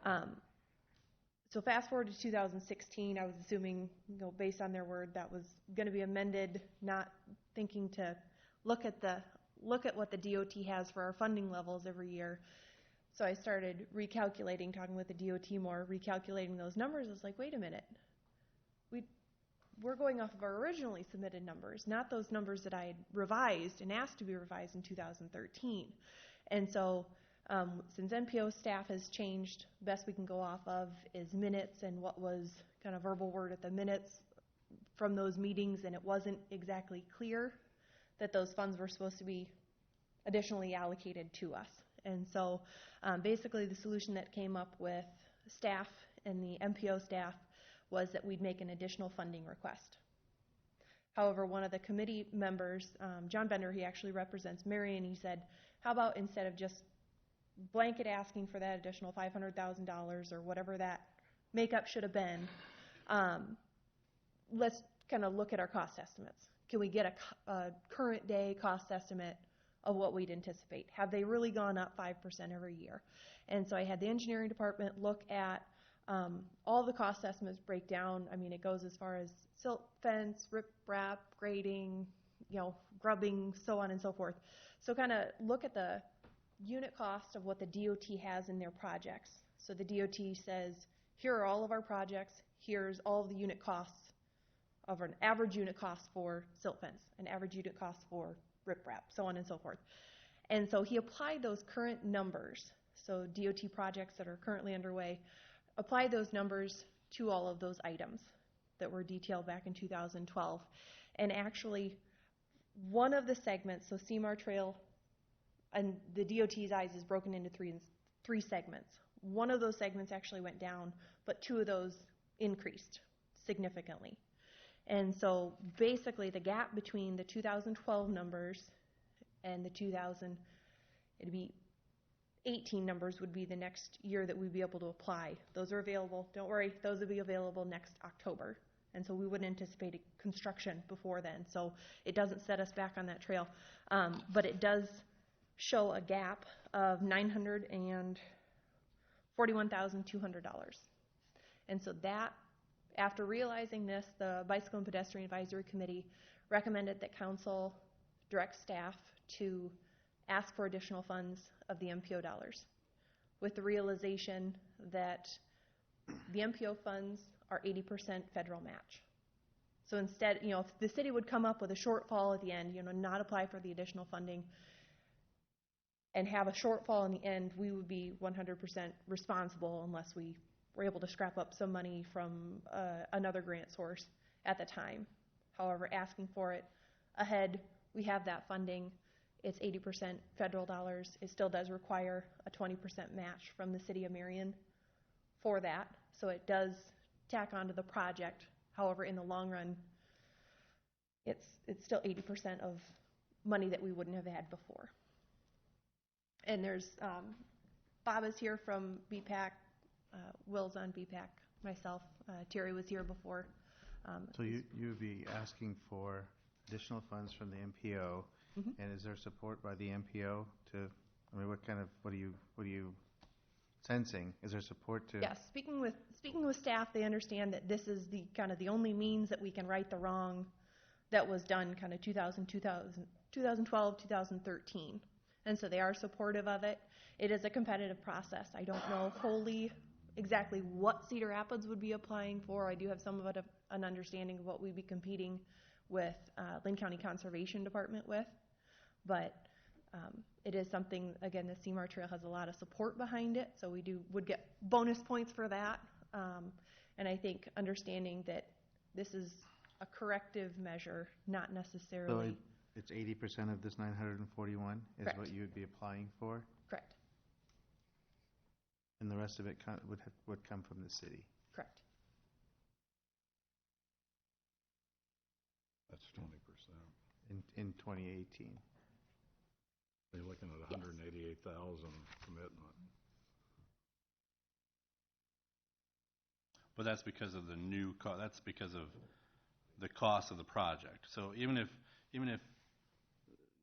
So fast forward to 2016, I was assuming, based on their word, that was going to be amended, not thinking to look at what the DOT has for our funding levels every year. So I started recalculating, talking with the DOT more, recalculating those numbers. I was like, wait a minute. We're going off of our originally submitted numbers, not those numbers that I had revised and asked to be revised in 2013. And so since NPO staff has changed, the best we can go off of is minutes and what was kind of verbal word at the minutes from those meetings, and it wasn't exactly clear that those funds were supposed to be additionally allocated to us. And so basically the solution that came up with staff and the MPO staff was that we'd make an additional funding request. However, one of the committee members, John Bender, he actually represents Marion, he said, how about instead of just blanket asking for that additional $500,000 or whatever that makeup should have been, let's kind of look at our cost estimates. Can we get a current day cost estimate of what we'd anticipate? Have they really gone up 5% every year? And so I had the engineering department look at all the cost estimates break down. I mean, it goes as far as silt fence, rip wrap, grading, grubbing, so on and so forth. So kind of look at the unit cost of what the DOT has in their projects. So the DOT says, here are all of our projects. Here's all of the unit costs of an average unit cost for silt fence, an average unit cost for rip wrap, so on and so forth. And so he applied those current numbers, so DOT projects that are currently underway, applied those numbers to all of those items that were detailed back in 2012. And actually, one of the segments, so Seymour Trail and the DOT's eyes is broken into three segments. One of those segments actually went down, but two of those increased significantly. And so basically the gap between the 2012 numbers and the 2018 numbers would be the next year that we'd be able to apply. Those are available, don't worry, those will be available next October. And so we wouldn't anticipate construction before then. So it doesn't set us back on that trail. But it does show a gap of $941,200. And so that, after realizing this, the Bicycle and Pedestrian Advisory Committee recommended that council direct staff to ask for additional funds of the MPO dollars, with the realization that the MPO funds are 80% federal match. So instead, if the city would come up with a shortfall at the end, not apply for the additional funding and have a shortfall in the end, we would be 100% responsible unless we were able to scrap up some money from another grant source at the time. However, asking for it ahead, we have that funding. It's 80% federal dollars. It still does require a 20% match from the city of Marion for that. So it does tack onto the project. However, in the long run, it's still 80% of money that we wouldn't have had before. And there's, Bob is here from BPAC, Will's on BPAC, myself, Terry was here before. So you would be asking for additional funds from the MPO, and is there support by the MPO to, what are you sensing? Is there support to? Yes, speaking with staff, they understand that this is the only means that we can right the wrong that was done 2012, 2013. And so they are supportive of it. It is a competitive process. I don't know wholly exactly what Cedar Rapids would be applying for. I do have some of an understanding of what we'd be competing with Lynn County Conservation Department with. But it is something, again, the Seymour Trail has a lot of support behind it, so we would get bonus points for that. And I think understanding that this is a corrective measure, not necessarily. So it's 80% of this 941 is Correct. What you would be applying for? Correct. And the rest of it would come from the city? Correct. That's 20%. In 2018. You're looking at 188,000 commitment. But that's because of the new that's because of the cost of the project. So even if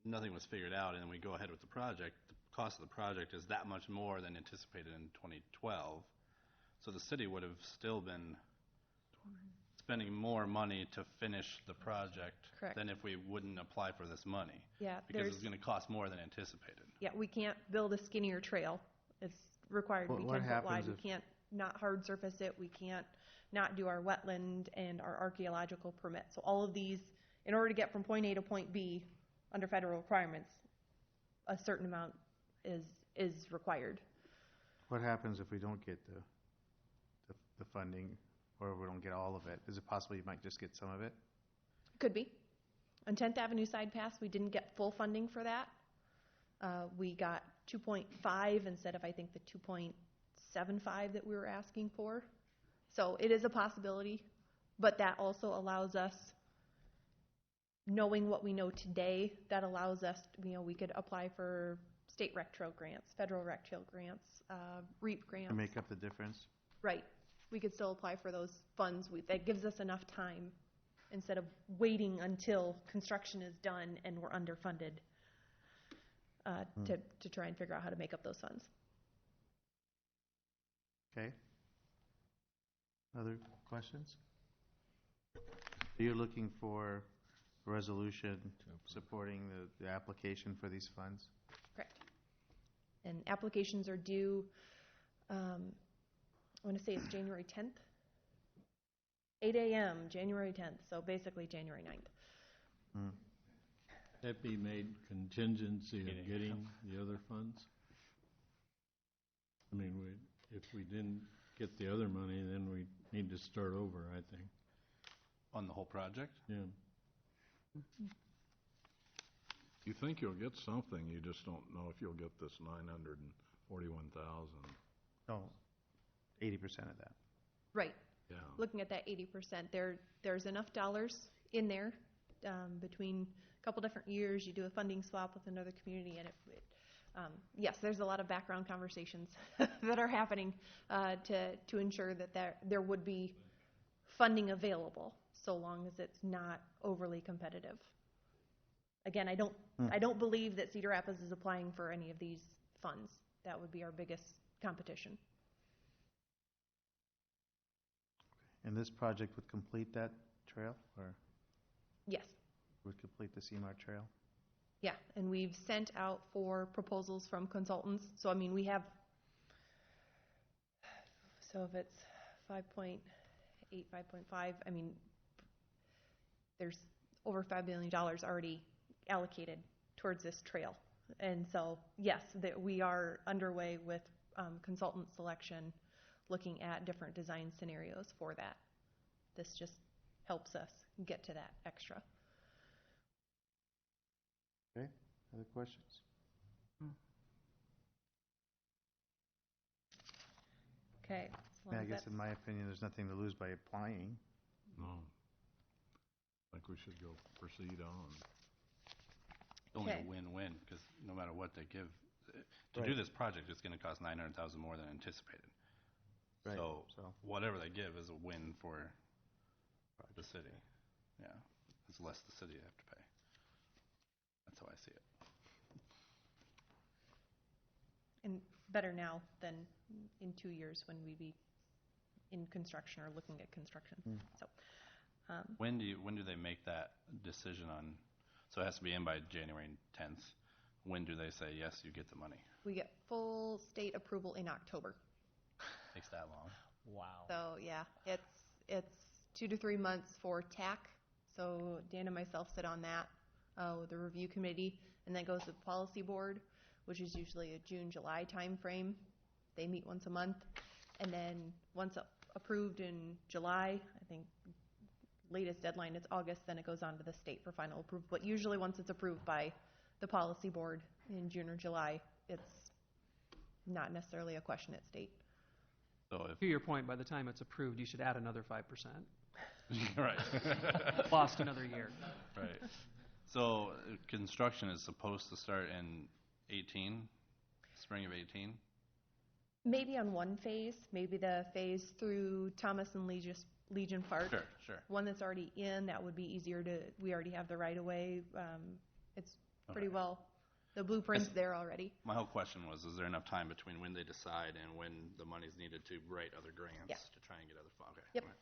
nothing was figured out and we go ahead with the project, the cost of the project is that much more than anticipated in 2012. So the city would have still been spending more money to finish the project Correct. than if we wouldn't apply for this money. Yeah, because it's going to cost more than anticipated. Yeah, we can't build a skinnier trail. It's required to be 10 foot wide. We can't not hard surface it. We can't not do our wetland and our archaeological permit. So all of these, in order to get from point A to point B under federal requirements, a certain amount is required. What happens if we don't get the funding, or we don't get all of it? Is it possible you might just get some of it? Could be. On 10th Avenue Side Pass, we didn't get full funding for that. We got 2.5 instead of, I think, the 2.75 that we were asking for. So it is a possibility, but that also allows us, knowing what we know today, that allows us, we could apply for state rec trail grants, federal rec trail grants, REAP grants. To make up the difference? Right. We could still apply for those funds. That gives us enough time instead of waiting until construction is done and we're underfunded to try and figure out how to make up those funds. Okay. Other questions? You're looking for a resolution supporting the application for these funds? Correct. And applications are due, I want to say it's January 10th. 8 a.m., January 10th, so basically January 9th. That be made contingency of getting the other funds? I mean, if we didn't get the other money, then we need to start over, I think. On the whole project? Yeah. You think you'll get something, you just don't know if you'll get this 941,000. No, 80% of that. Right. Yeah. Looking at that 80%, there's enough dollars in there between a couple different years. You do a funding swap with another community, and yes, there's a lot of background conversations that are happening to ensure that there would be funding available, so long as it's not overly competitive. Again, I don't believe that Cedar Rapids is applying for any of these funds. That would be our biggest competition. And this project would complete that trail, or Yes. would complete the CMAR trail? Yeah, and we've sent out for proposals from consultants. So, I mean, we have, so if it's 5.8, 5.5, I mean, there's over $5 million already allocated towards this trail. And so, yes, we are underway with consultant selection, looking at different design scenarios for that. This just helps us get to that extra. Okay, other questions? Okay. I guess in my opinion, there's nothing to lose by applying. No. I think we should go proceed on. Only Okay. a win-win, because no matter what they give, to do this project, it's going to cost $900,000 more than anticipated. Right. So whatever they give is a win for the city. Yeah, it's less the city have to pay. That's how I see it. And better now than in 2 years when we'd be in construction or looking at construction. So, When do they make that decision on? So it has to be in by January 10th. When do they say yes, you get the money? we get full state approval in October. Takes that long? Wow. So yeah, it's 2 to 3 months for TAC. So Dan and myself sit on that with the review committee, and then goes to the policy board, which is usually a June-July time frame. They meet once a month, and then once approved in July, I think latest deadline is August, then it goes on to the state for final approval. But usually once it's approved by the policy board in June or July, it's not necessarily a question at state. So To your point, by the time it's approved, you should add another 5%. Right. Lost another year. Right. So construction is supposed to start in 18, spring of 18? Maybe on one phase, maybe the phase through Thomas and Legion Park. Sure. One that's already in, that would be easier we already have the right of way. It's pretty well, the blueprint's there already. My whole question was, is there enough time between when they decide and when the money's needed to write other grants to try and get other funds? Okay. Yep. All right.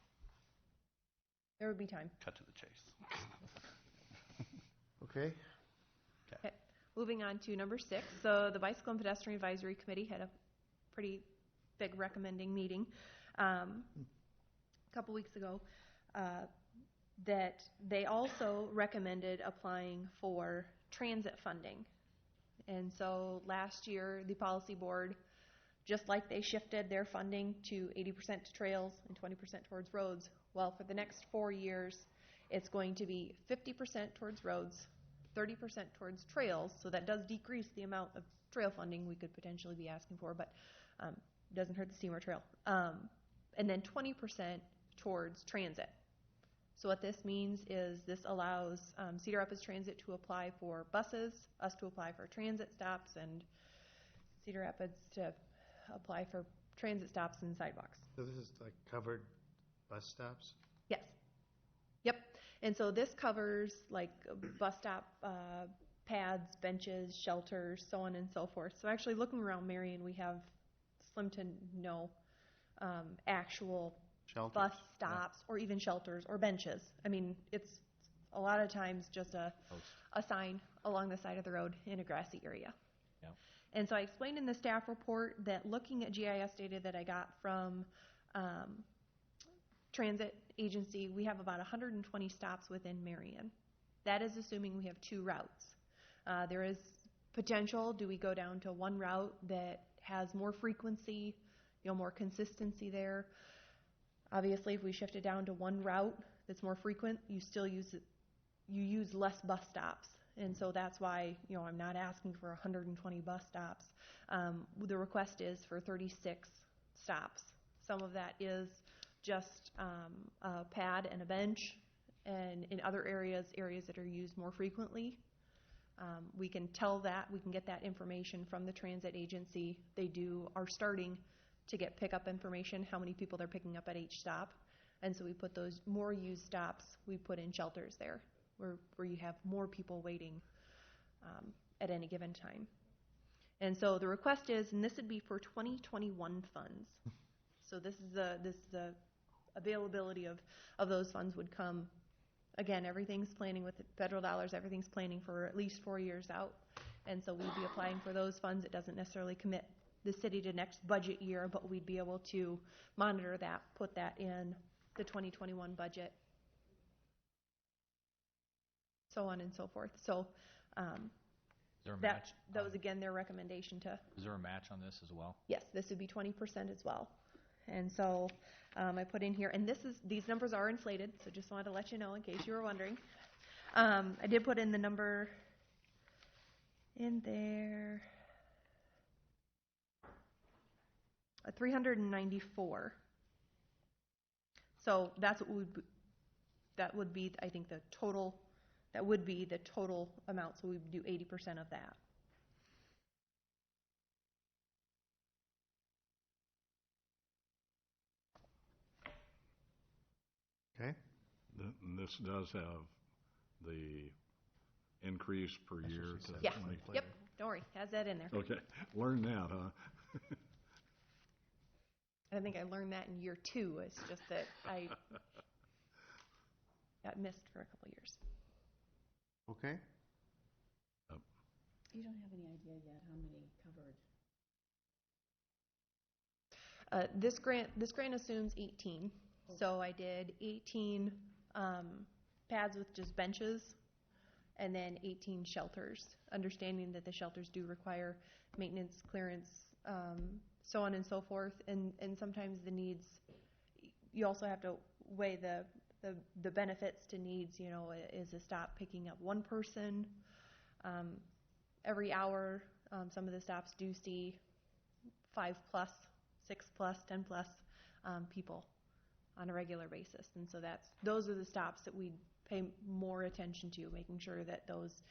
There would be time. Cut to the chase. Okay. Okay. Moving on to number 6. So the Bicycle and Pedestrian Advisory Committee had a pretty big recommending meeting a couple weeks ago that they also recommended applying for transit funding. And so last year, the policy board, just like they shifted their funding to 80% to trails and 20% towards roads, well, for the next 4 years, it's going to be 50% towards roads, 30% towards trails, so that does decrease the amount of trail funding we could potentially be asking for, but doesn't hurt the Seymour Trail. And then 20% towards transit. So what this means is this allows Cedar Rapids Transit to apply for buses, us to apply for transit stops, and Cedar Rapids to apply for transit stops and sidewalks. So this is like covered bus stops? Yes. Yep. And so this covers like bus stop pads, benches, shelters, so on and so forth. So actually looking around Marion, we have slim to no actual Shelters. Bus stops or even shelters or benches. I mean, it's a lot of times just a sign along the side of the road in a grassy area. Yeah. And so I explained in the staff report that looking at GIS data that I got from transit agency, we have about 120 stops within Marion. That is assuming we have 2 routes. There is potential, do we go down to one route that has more frequency, more consistency there? Obviously, if we shift it down to one route that's more frequent, you use less bus stops. And so that's why, I'm not asking for 120 bus stops. The request is for 36 stops. Some of that is just a pad and a bench, and in other areas that are used more frequently. We can get that information from the transit agency. They are starting to get pickup information, how many people they're picking up at each stop. And so we put those more used stops, we put in shelters there, where you have more people waiting at any given time. And so the request is, and this would be for 2021 funds. So this is the availability of those funds would come. Again, everything's planning with federal dollars, everything's planning for at least 4 years out. And so we'd be applying for those funds. It doesn't necessarily commit the city to next budget year, but we'd be able to monitor that, put that in the 2021 budget, so on and so forth. So Is there a match? that was, again, their recommendation to. Is there a match on this as well? Yes, this would be 20% as well. And so I put in here, and these numbers are inflated, so just wanted to let you know in case you were wondering. I did put in the number in there, 394. So that would be, I think, the total. That would be the total amount. So we would do 80% of that. Okay. And this does have the increase per year to Yeah. 20. Yep. Don't worry. Has that in there. Okay. Learn that, huh? I think I learned that in year 2. It's just that I got missed for a couple years. Okay. You don't have any idea yet how many covered? This grant assumes 18. So I did 18 pads with just benches, and then 18 shelters, understanding that the shelters do require maintenance, clearance, so on and so forth, and sometimes the needs, you also have to weigh the benefits to needs. Is a stop picking up one person every hour? Some of the stops do see 5+, 6+, 10+ people on a regular basis, and so those are the stops that we pay more attention to, making sure that those,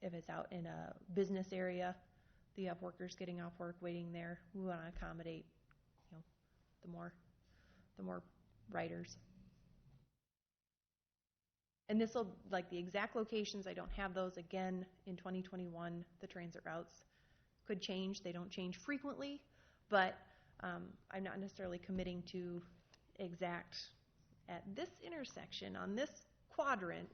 if it's out in a business area, you have workers getting off work, waiting there. We want to accommodate, the more riders. And this will, like the exact locations, I don't have those again in 2021. The transit routes could change. They don't change frequently, but I'm not necessarily committing to exact at this intersection on this quadrant.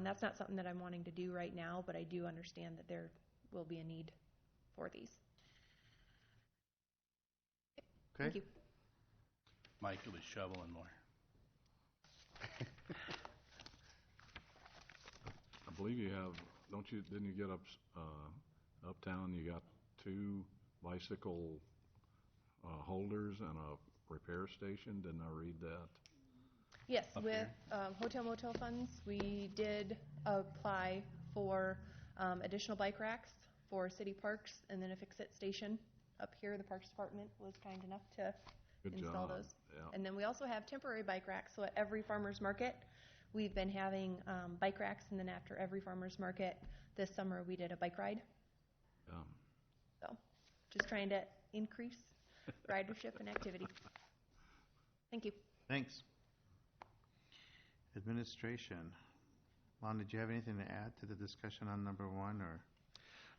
That's not something that I'm wanting to do right now, but I do understand that there will be a need for these. Okay. Thank you. Mike will be shoveling more. I believe you have, didn't you get uptown, you got 2 bicycle holders and a repair station? Didn't I read that? Yes, with hotel motel funds, we did apply for additional bike racks for city parks, and then a fix-it station up here. The Parks Department was kind enough to install those. Yeah. And then we also have temporary bike racks. So at every farmer's market, we've been having bike racks, and then after every farmer's market this summer, we did a bike ride. So just trying to increase ridership and activity. Thank you. Thanks. Administration. Lon, did you have anything to add to the discussion on number 1, or?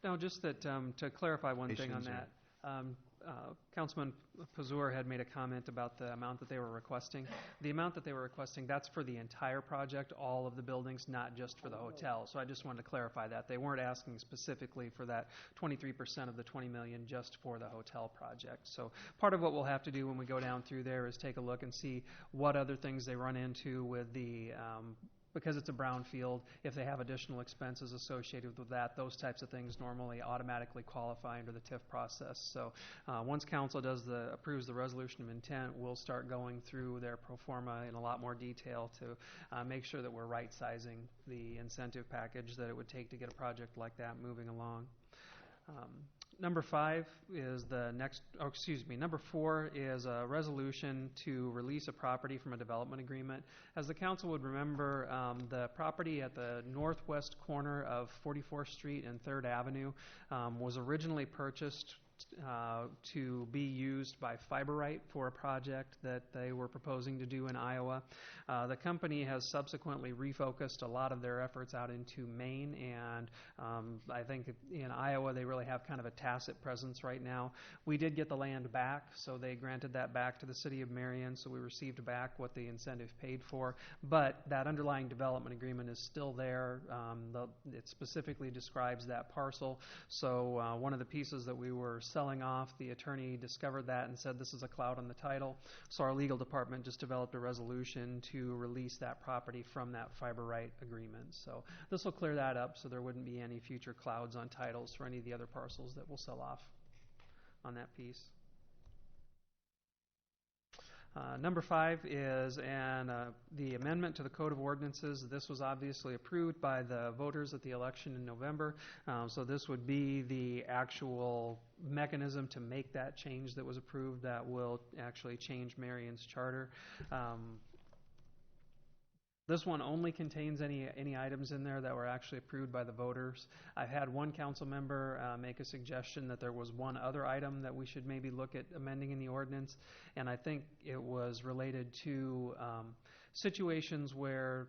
No, just that to clarify one thing on that. Councilman Pazur had made a comment about the amount that they were requesting. The amount that they were requesting, that's for the entire project, all of the buildings, not just for the hotel. So I just wanted to clarify that. They weren't asking specifically for that 23% of the $20 million just for the hotel project. So part of what we'll have to do when we go down through there is take a look and see what other things they run into with the because it's a brownfield, if they have additional expenses associated with that, those types of things normally automatically qualify under the TIF process. So once council approves the resolution of intent, we'll start going through their pro forma in a lot more detail to make sure that we're right-sizing the incentive package that it would take to get a project like that moving along. Number 4 is a resolution to release a property from a development agreement. As the council would remember, the property at the northwest corner of 44th Street and 3rd Avenue was originally purchased to be used by Fiberite for a project that they were proposing to do in Iowa. The company has subsequently refocused a lot of their efforts out into Maine, and I think in Iowa they really have kind of a tacit presence right now. We did get the land back, so they granted that back to the city of Marion, so we received back what the incentive paid for, but that underlying development agreement is still there. It specifically describes that parcel, so one of the pieces that we were selling off, the attorney discovered that and said this is a cloud on the title, so our legal department just developed a resolution to release that property from that Fiberite agreement. So this will clear that up so there wouldn't be any future clouds on titles for any of the other parcels that we'll sell off on that piece. Number 5 is the amendment to the Code of Ordinances. This was obviously approved by the voters at the election in November, so this would be the actual mechanism to make that change that was approved that will actually change Marion's charter. This one only contains any items in there that were actually approved by the voters. I've had one council member make a suggestion that there was one other item that we should maybe look at amending in the ordinance, and I think it was related to situations where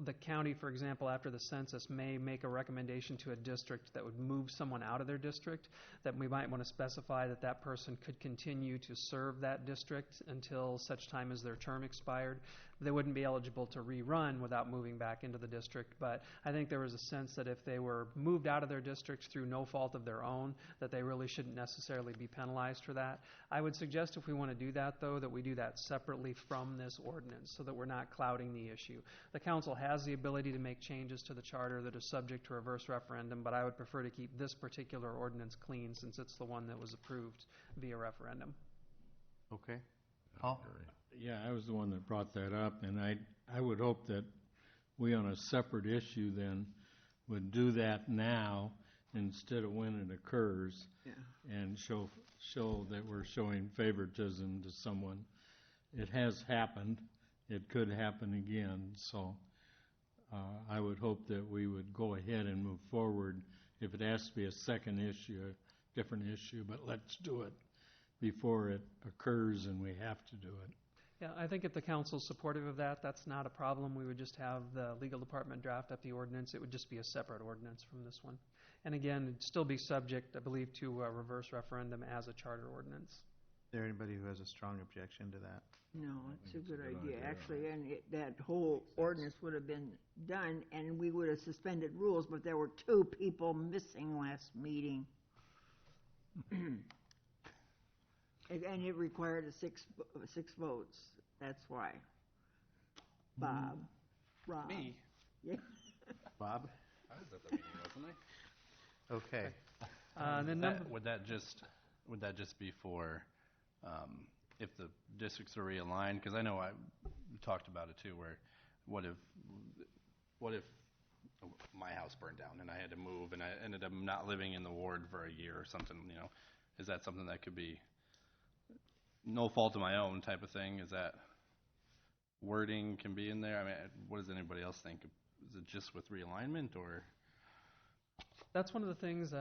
the county, for example, after the census may make a recommendation to a district that would move someone out of their district, that we might want to specify that that person could continue to serve that district until such time as their term expired. They wouldn't be eligible to rerun without moving back into the district, but I think there was a sense that if they were moved out of their district through no fault of their own, that they really shouldn't necessarily be penalized for that. I would suggest if we want to do that, though, that we do that separately from this ordinance so that we're not clouding the issue. The council has the ability to make changes to the charter that are subject to reverse referendum, but I would prefer to keep this particular ordinance clean since it's the one that was approved via referendum. Okay. Paul? Yeah, I was the one that brought that up, and I would hope that we on a separate issue then would do that now instead of when it occurs, and show that we're showing favoritism to someone. It has happened. It could happen again, so I would hope that we would go ahead and move forward. If it has to be a second issue, a different issue, but let's do it before it occurs and we have to do it. Yeah, I think if the council's supportive of that, that's not a problem. We would just have the legal department draft up the ordinance. It would just be a separate ordinance from this one. And again, it'd still be subject, I believe, to a reverse referendum as a charter ordinance. Is there anybody who has a strong objection to that? No, it's a good idea, actually, and that whole ordinance would have been done, and we would have suspended rules, but there were 2 people missing last meeting. And it required six votes. That's why. Bob. Rob. Me? Yeah. Bob? I was at the meeting, wasn't I? Okay. And then Would that just be for if the districts are realigned? Because I know we talked about it too. Where what if my house burned down and I had to move and I ended up not living in the ward for a year or something? You know, is that something that could be no fault of my own type of thing? Is that wording can be in there? I mean, what does anybody else think? Is it just with realignment or? that's one of the things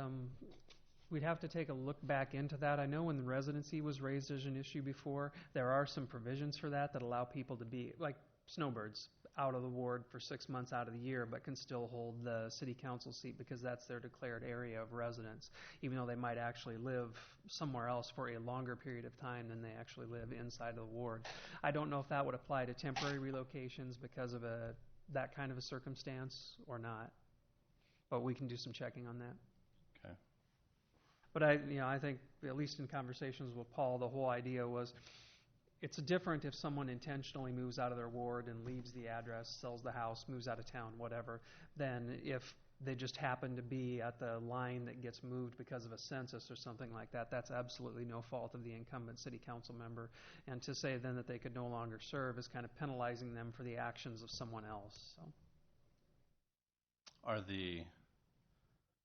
we'd have to take a look back into that. I know when the residency was raised as an issue before, there are some provisions for that allow people to be, like snowbirds, out of the ward for 6 months out of the year, but can still hold the city council seat because that's their declared area of residence, even though they might actually live somewhere else for a longer period of time than they actually live inside of the ward. I don't know if that would apply to temporary relocations because of that kind of a circumstance or not, but we can do some checking on that. Okay. But I think, at least in conversations with Paul, the whole idea was it's different if someone intentionally moves out of their ward and leaves the address, sells the house, moves out of town, whatever, than if they just happen to be at the line that gets moved because of a census or something like that. That's absolutely no fault of the incumbent city council member. And to say then that they could no longer serve is kind of penalizing them for the actions of someone else. So.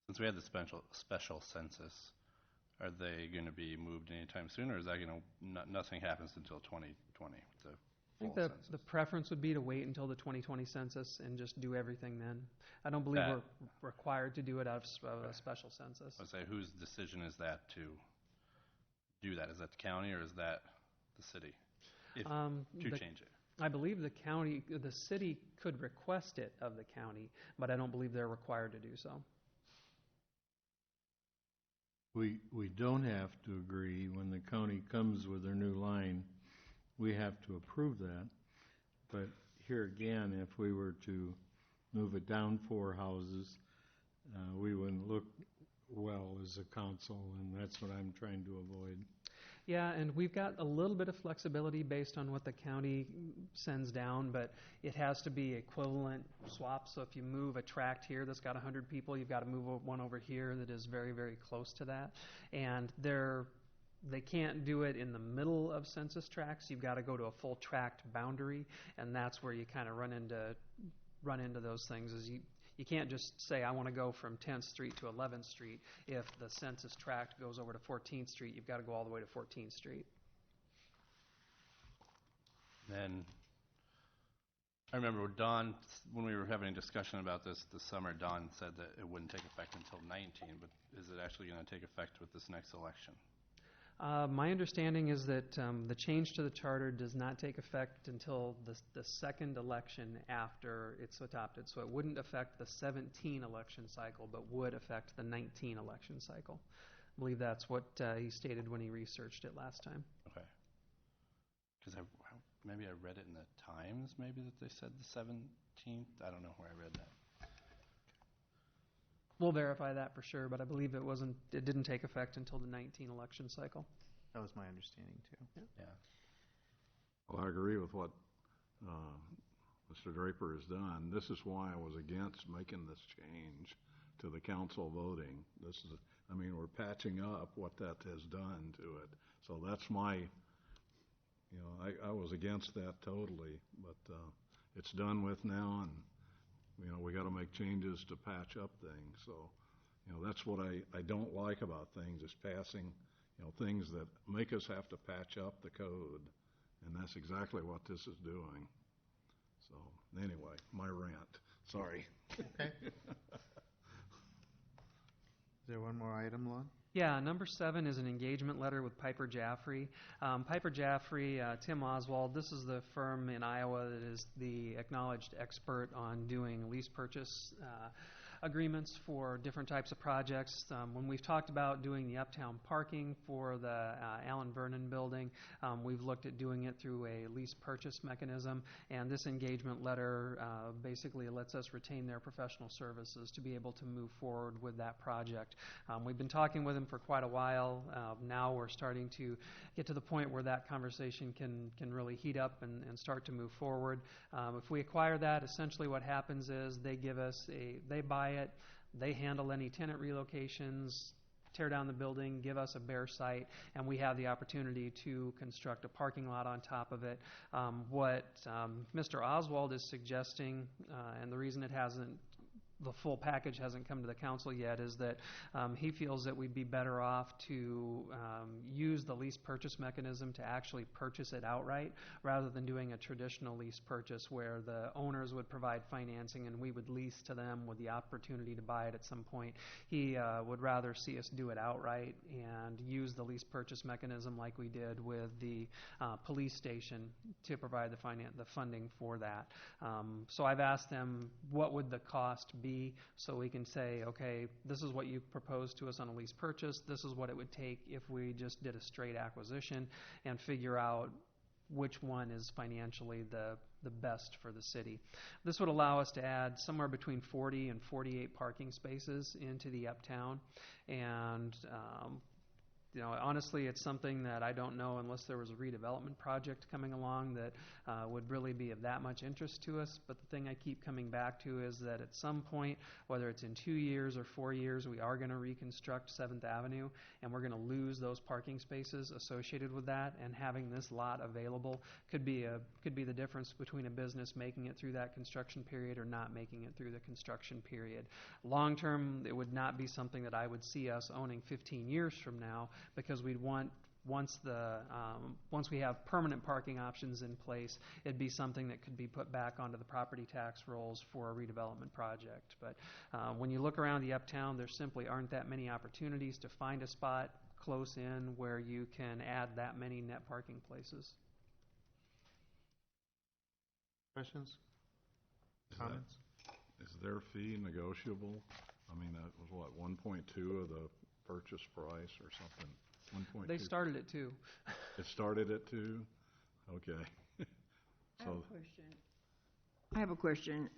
Since we had the special census, are they going to be moved anytime soon, or is that going to, nothing happens until 2020? I think the preference would be to wait until the 2020 census and just do everything then. I don't believe we're required to do it out of a special census. I would say, whose decision is that to do that? Is that the county or is that the city? Change it. I believe the city could request it of the county, but I don't believe they're required to do so. We don't have to agree when the county comes with their new line. We have to approve that. But here again, if we were to move it down 4 houses, we wouldn't look well as a council, and that's what I'm trying to avoid. Yeah, and we've got a little bit of flexibility based on what the county sends down, but it has to be equivalent swap. So if you move a tract here that's got 100 people, you've got to move one over here that is very, very close to that. And they can't do it in the middle of census tracts. You've got to go to a full tract boundary, and that's where you kind of run into those things. Is you can't just say, I want to go from 10th Street to 11th Street. If the census tract goes over to 14th Street, you've got to go all the way to 14th Street. Then I remember Don, when we were having a discussion about this summer, Don said that it wouldn't take effect until 19, but is it actually going to take effect with this next election? My understanding is that the change to the charter does not take effect until the second election after it's adopted. So it wouldn't affect the 17 election cycle, but would affect the 19 election cycle. I believe that's what he stated when he researched it last time. Okay. Because maybe I read it in the Times, maybe that they said the 17th. I don't know where I read that. We'll verify that for sure, but I believe it didn't take effect until the 19 election cycle. That was my understanding too. Yeah. Well, I agree with what Mr. Draper has done. This is why I was against making this change to the council voting. We're patching up what that has done to it. So that's I was against that totally, but it's done with now, and we got to make changes to patch up things. So, that's what I don't like about things, is passing, things that make us have to patch up the code. And that's exactly what this is doing. So, anyway, my rant. Sorry. Okay. Is there one more item, Lon? Yeah, number 7 is an engagement letter with Piper Jaffray. Piper Jaffray, Tim Oswald, this is the firm in Iowa that is the acknowledged expert on doing lease purchase agreements for different types of projects. When we've talked about doing the uptown parking for the Allen Vernon building, we've looked at doing it through a lease purchase mechanism, and this engagement letter basically lets us retain their professional services to be able to move forward with that project. We've been talking with them for quite a while. Now we're starting to get to the point where that conversation can really heat up and start to move forward. If we acquire that, essentially what happens is they buy it, they handle any tenant relocations, tear down the building, give us a bare site, and we have the opportunity to construct a parking lot on top of it. What Mr. Oswald is suggesting, and the reason the full package hasn't come to the council yet, is that he feels that we'd be better off to use the lease purchase mechanism to actually purchase it outright rather than doing a traditional lease purchase where the owners would provide financing and we would lease to them with the opportunity to buy it at some point. He would rather see us do it outright and use the lease purchase mechanism like we did with the police station to provide the funding for that. So I've asked them what would the cost be, so we can say, okay, this is what you proposed to us on a lease purchase, this is what it would take if we just did a straight acquisition, and figure out which one is financially the best for the city. This would allow us to add somewhere between 40 and 48 parking spaces into the uptown, and honestly, it's something that I don't know unless there was a redevelopment project coming along that would really be of that much interest to us. But the thing I keep coming back to is that at some point, whether it's in 2 years or 4 years, we are going to reconstruct 7th Avenue, and we're going to lose those parking spaces associated with that. And having this lot available could be the difference between a business making it through that construction period or not making it through the construction period. Long term, it would not be something that I would see us owning 15 years from now, because we'd want, once we have permanent parking options in place, it'd be something that could be put back onto the property tax rolls for a redevelopment project. But when you look around the uptown, there simply aren't that many opportunities to find a spot close in where you can add that many net parking places. Questions? Comments? Is their fee negotiable? I mean, that was what, 1.2 of the purchase price or something? 1.2. They started it too. It started at 2? Okay. I have a question.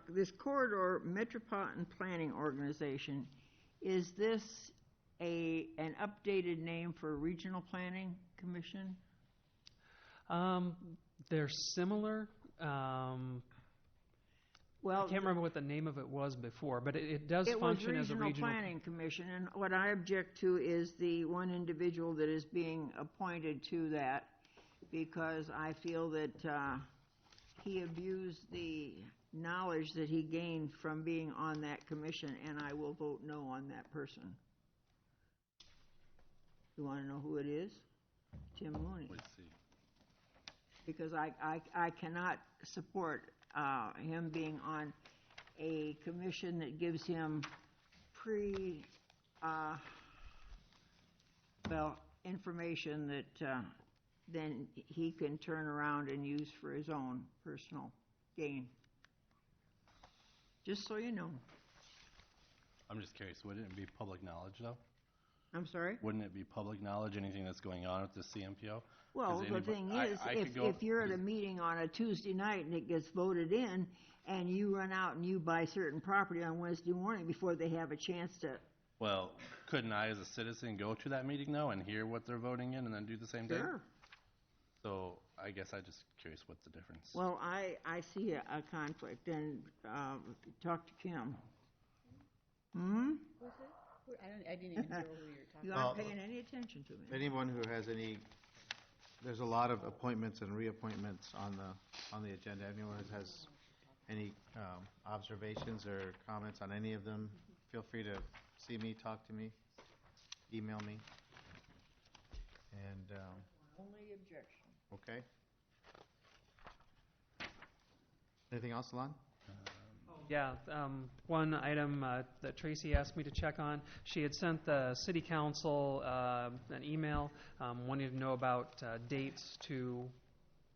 This Corridor Metropolitan Planning Organization, is this an updated name for Regional Planning Commission? They're similar. Well, I can't remember what the name of it was before, but it does function as a regional planning commission. And what I object to is the one individual that is being appointed to that, because I feel that he abused the knowledge that he gained from being on that commission, and I will vote no on that person. You want to know who it is? Tim Mooney. Let's see. Because I cannot support him being on a commission that gives him information that then he can turn around and use for his own personal gain. Just so you know. I'm just curious, wouldn't it be public knowledge, though? I'm sorry? Wouldn't it be public knowledge, anything that's going on at the CMPO? Well, the thing is, if you're at a meeting on a Tuesday night and it gets voted in, and you run out and you buy certain property on Wednesday morning before they have a chance to... Well, couldn't I as a citizen go to that meeting, though, and hear what they're voting in and then do the same thing? Sure. So I guess I'm just curious what's the difference. Well, I see a conflict, and talk to Kim. I didn't even hear who you were talking You aren't paying any attention to me. Anyone who has any, there's a lot of appointments and reappointments on the agenda. Anyone who has any observations or comments on any of them, feel free to see me, talk to me, email me. And Only objection. okay. Anything else, Lon? Yeah, one item that Tracy asked me to check on, she had sent the City Council an email wanting to know about dates to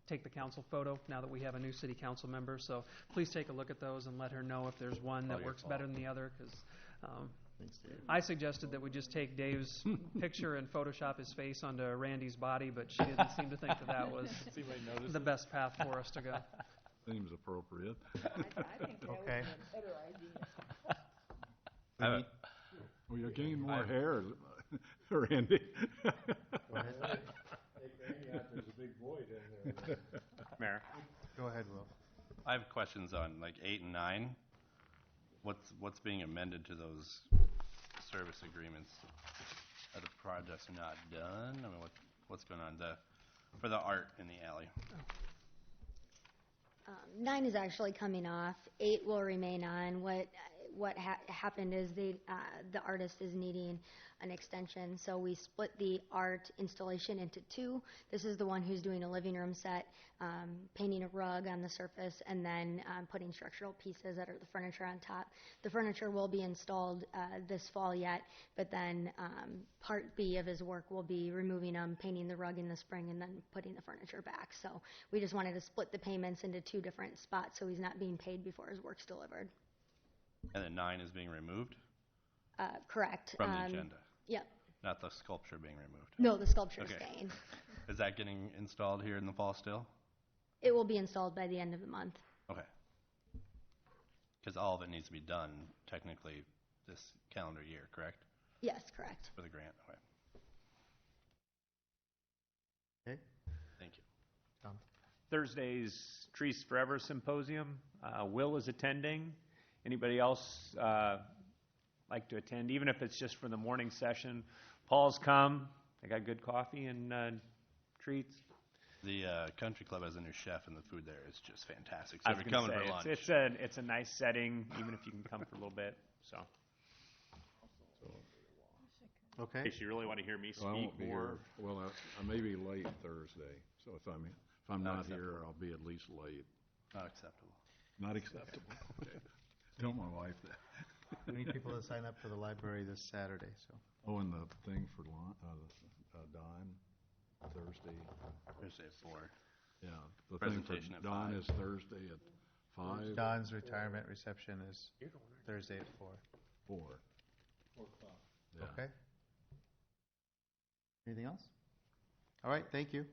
take the council photo now that we have a new City Council member. So please take a look at those and let her know if there's one that works better than the other, because I suggested that we just take Dave's picture and Photoshop his face onto Randy's body, but she didn't seem to think that was the best path for us to go. Seems appropriate. I think that would be a better idea. Well, you're getting more hair, Randy. There's a big void in there. Mayor. Go ahead, Will. I have questions on like 8 and 9. What's being amended to those service agreements? Are the projects not done? I mean, what's going on for the art in the alley? 9 is actually coming off. 8 will remain on. What happened is the artist is needing an extension, so we split the art installation into 2. This is the one who's doing a living room set, painting a rug on the surface, and then putting structural pieces that are the furniture on top. The furniture will be installed this fall yet, but then part B of his work will be removing them, painting the rug in the spring, and then putting the furniture back. So we just wanted to split the payments into 2 different spots so he's not being paid before his work's delivered. And then 9 is being removed? Correct. From the agenda? Yep. Not the sculpture being removed? No, the sculpture is staying. Is that getting installed here in the fall still? It will be installed by the end of the month. Okay. Because all of it needs to be done technically this calendar year, correct? Yes, correct. For the grant, okay. Thursday's Trees Forever Symposium. Will is attending. Anybody else like to attend, even if it's just for the morning session? Paul's come. I got good coffee and treats. The country club has a new chef, and the food there is just fantastic. I So if was you're gonna coming say, for lunch, it's a nice setting, even if you can come for a little bit. So, Okay. in case you really want to hear me Well, I speak won't be more. here. Well, I may be late Thursday, so if I'm not here, I'll be at least late. not acceptable. Not acceptable. Okay. Tell my wife that. We need people to sign up for the library this Saturday, so. Oh, and the thing for Don, Thursday. Thursday at 4. Yeah, the thing for Presentation at Don 5. is Thursday at 5. Don's retirement reception is Thursday at 4. 4. Yeah. Okay. Anything else? All right, thank you.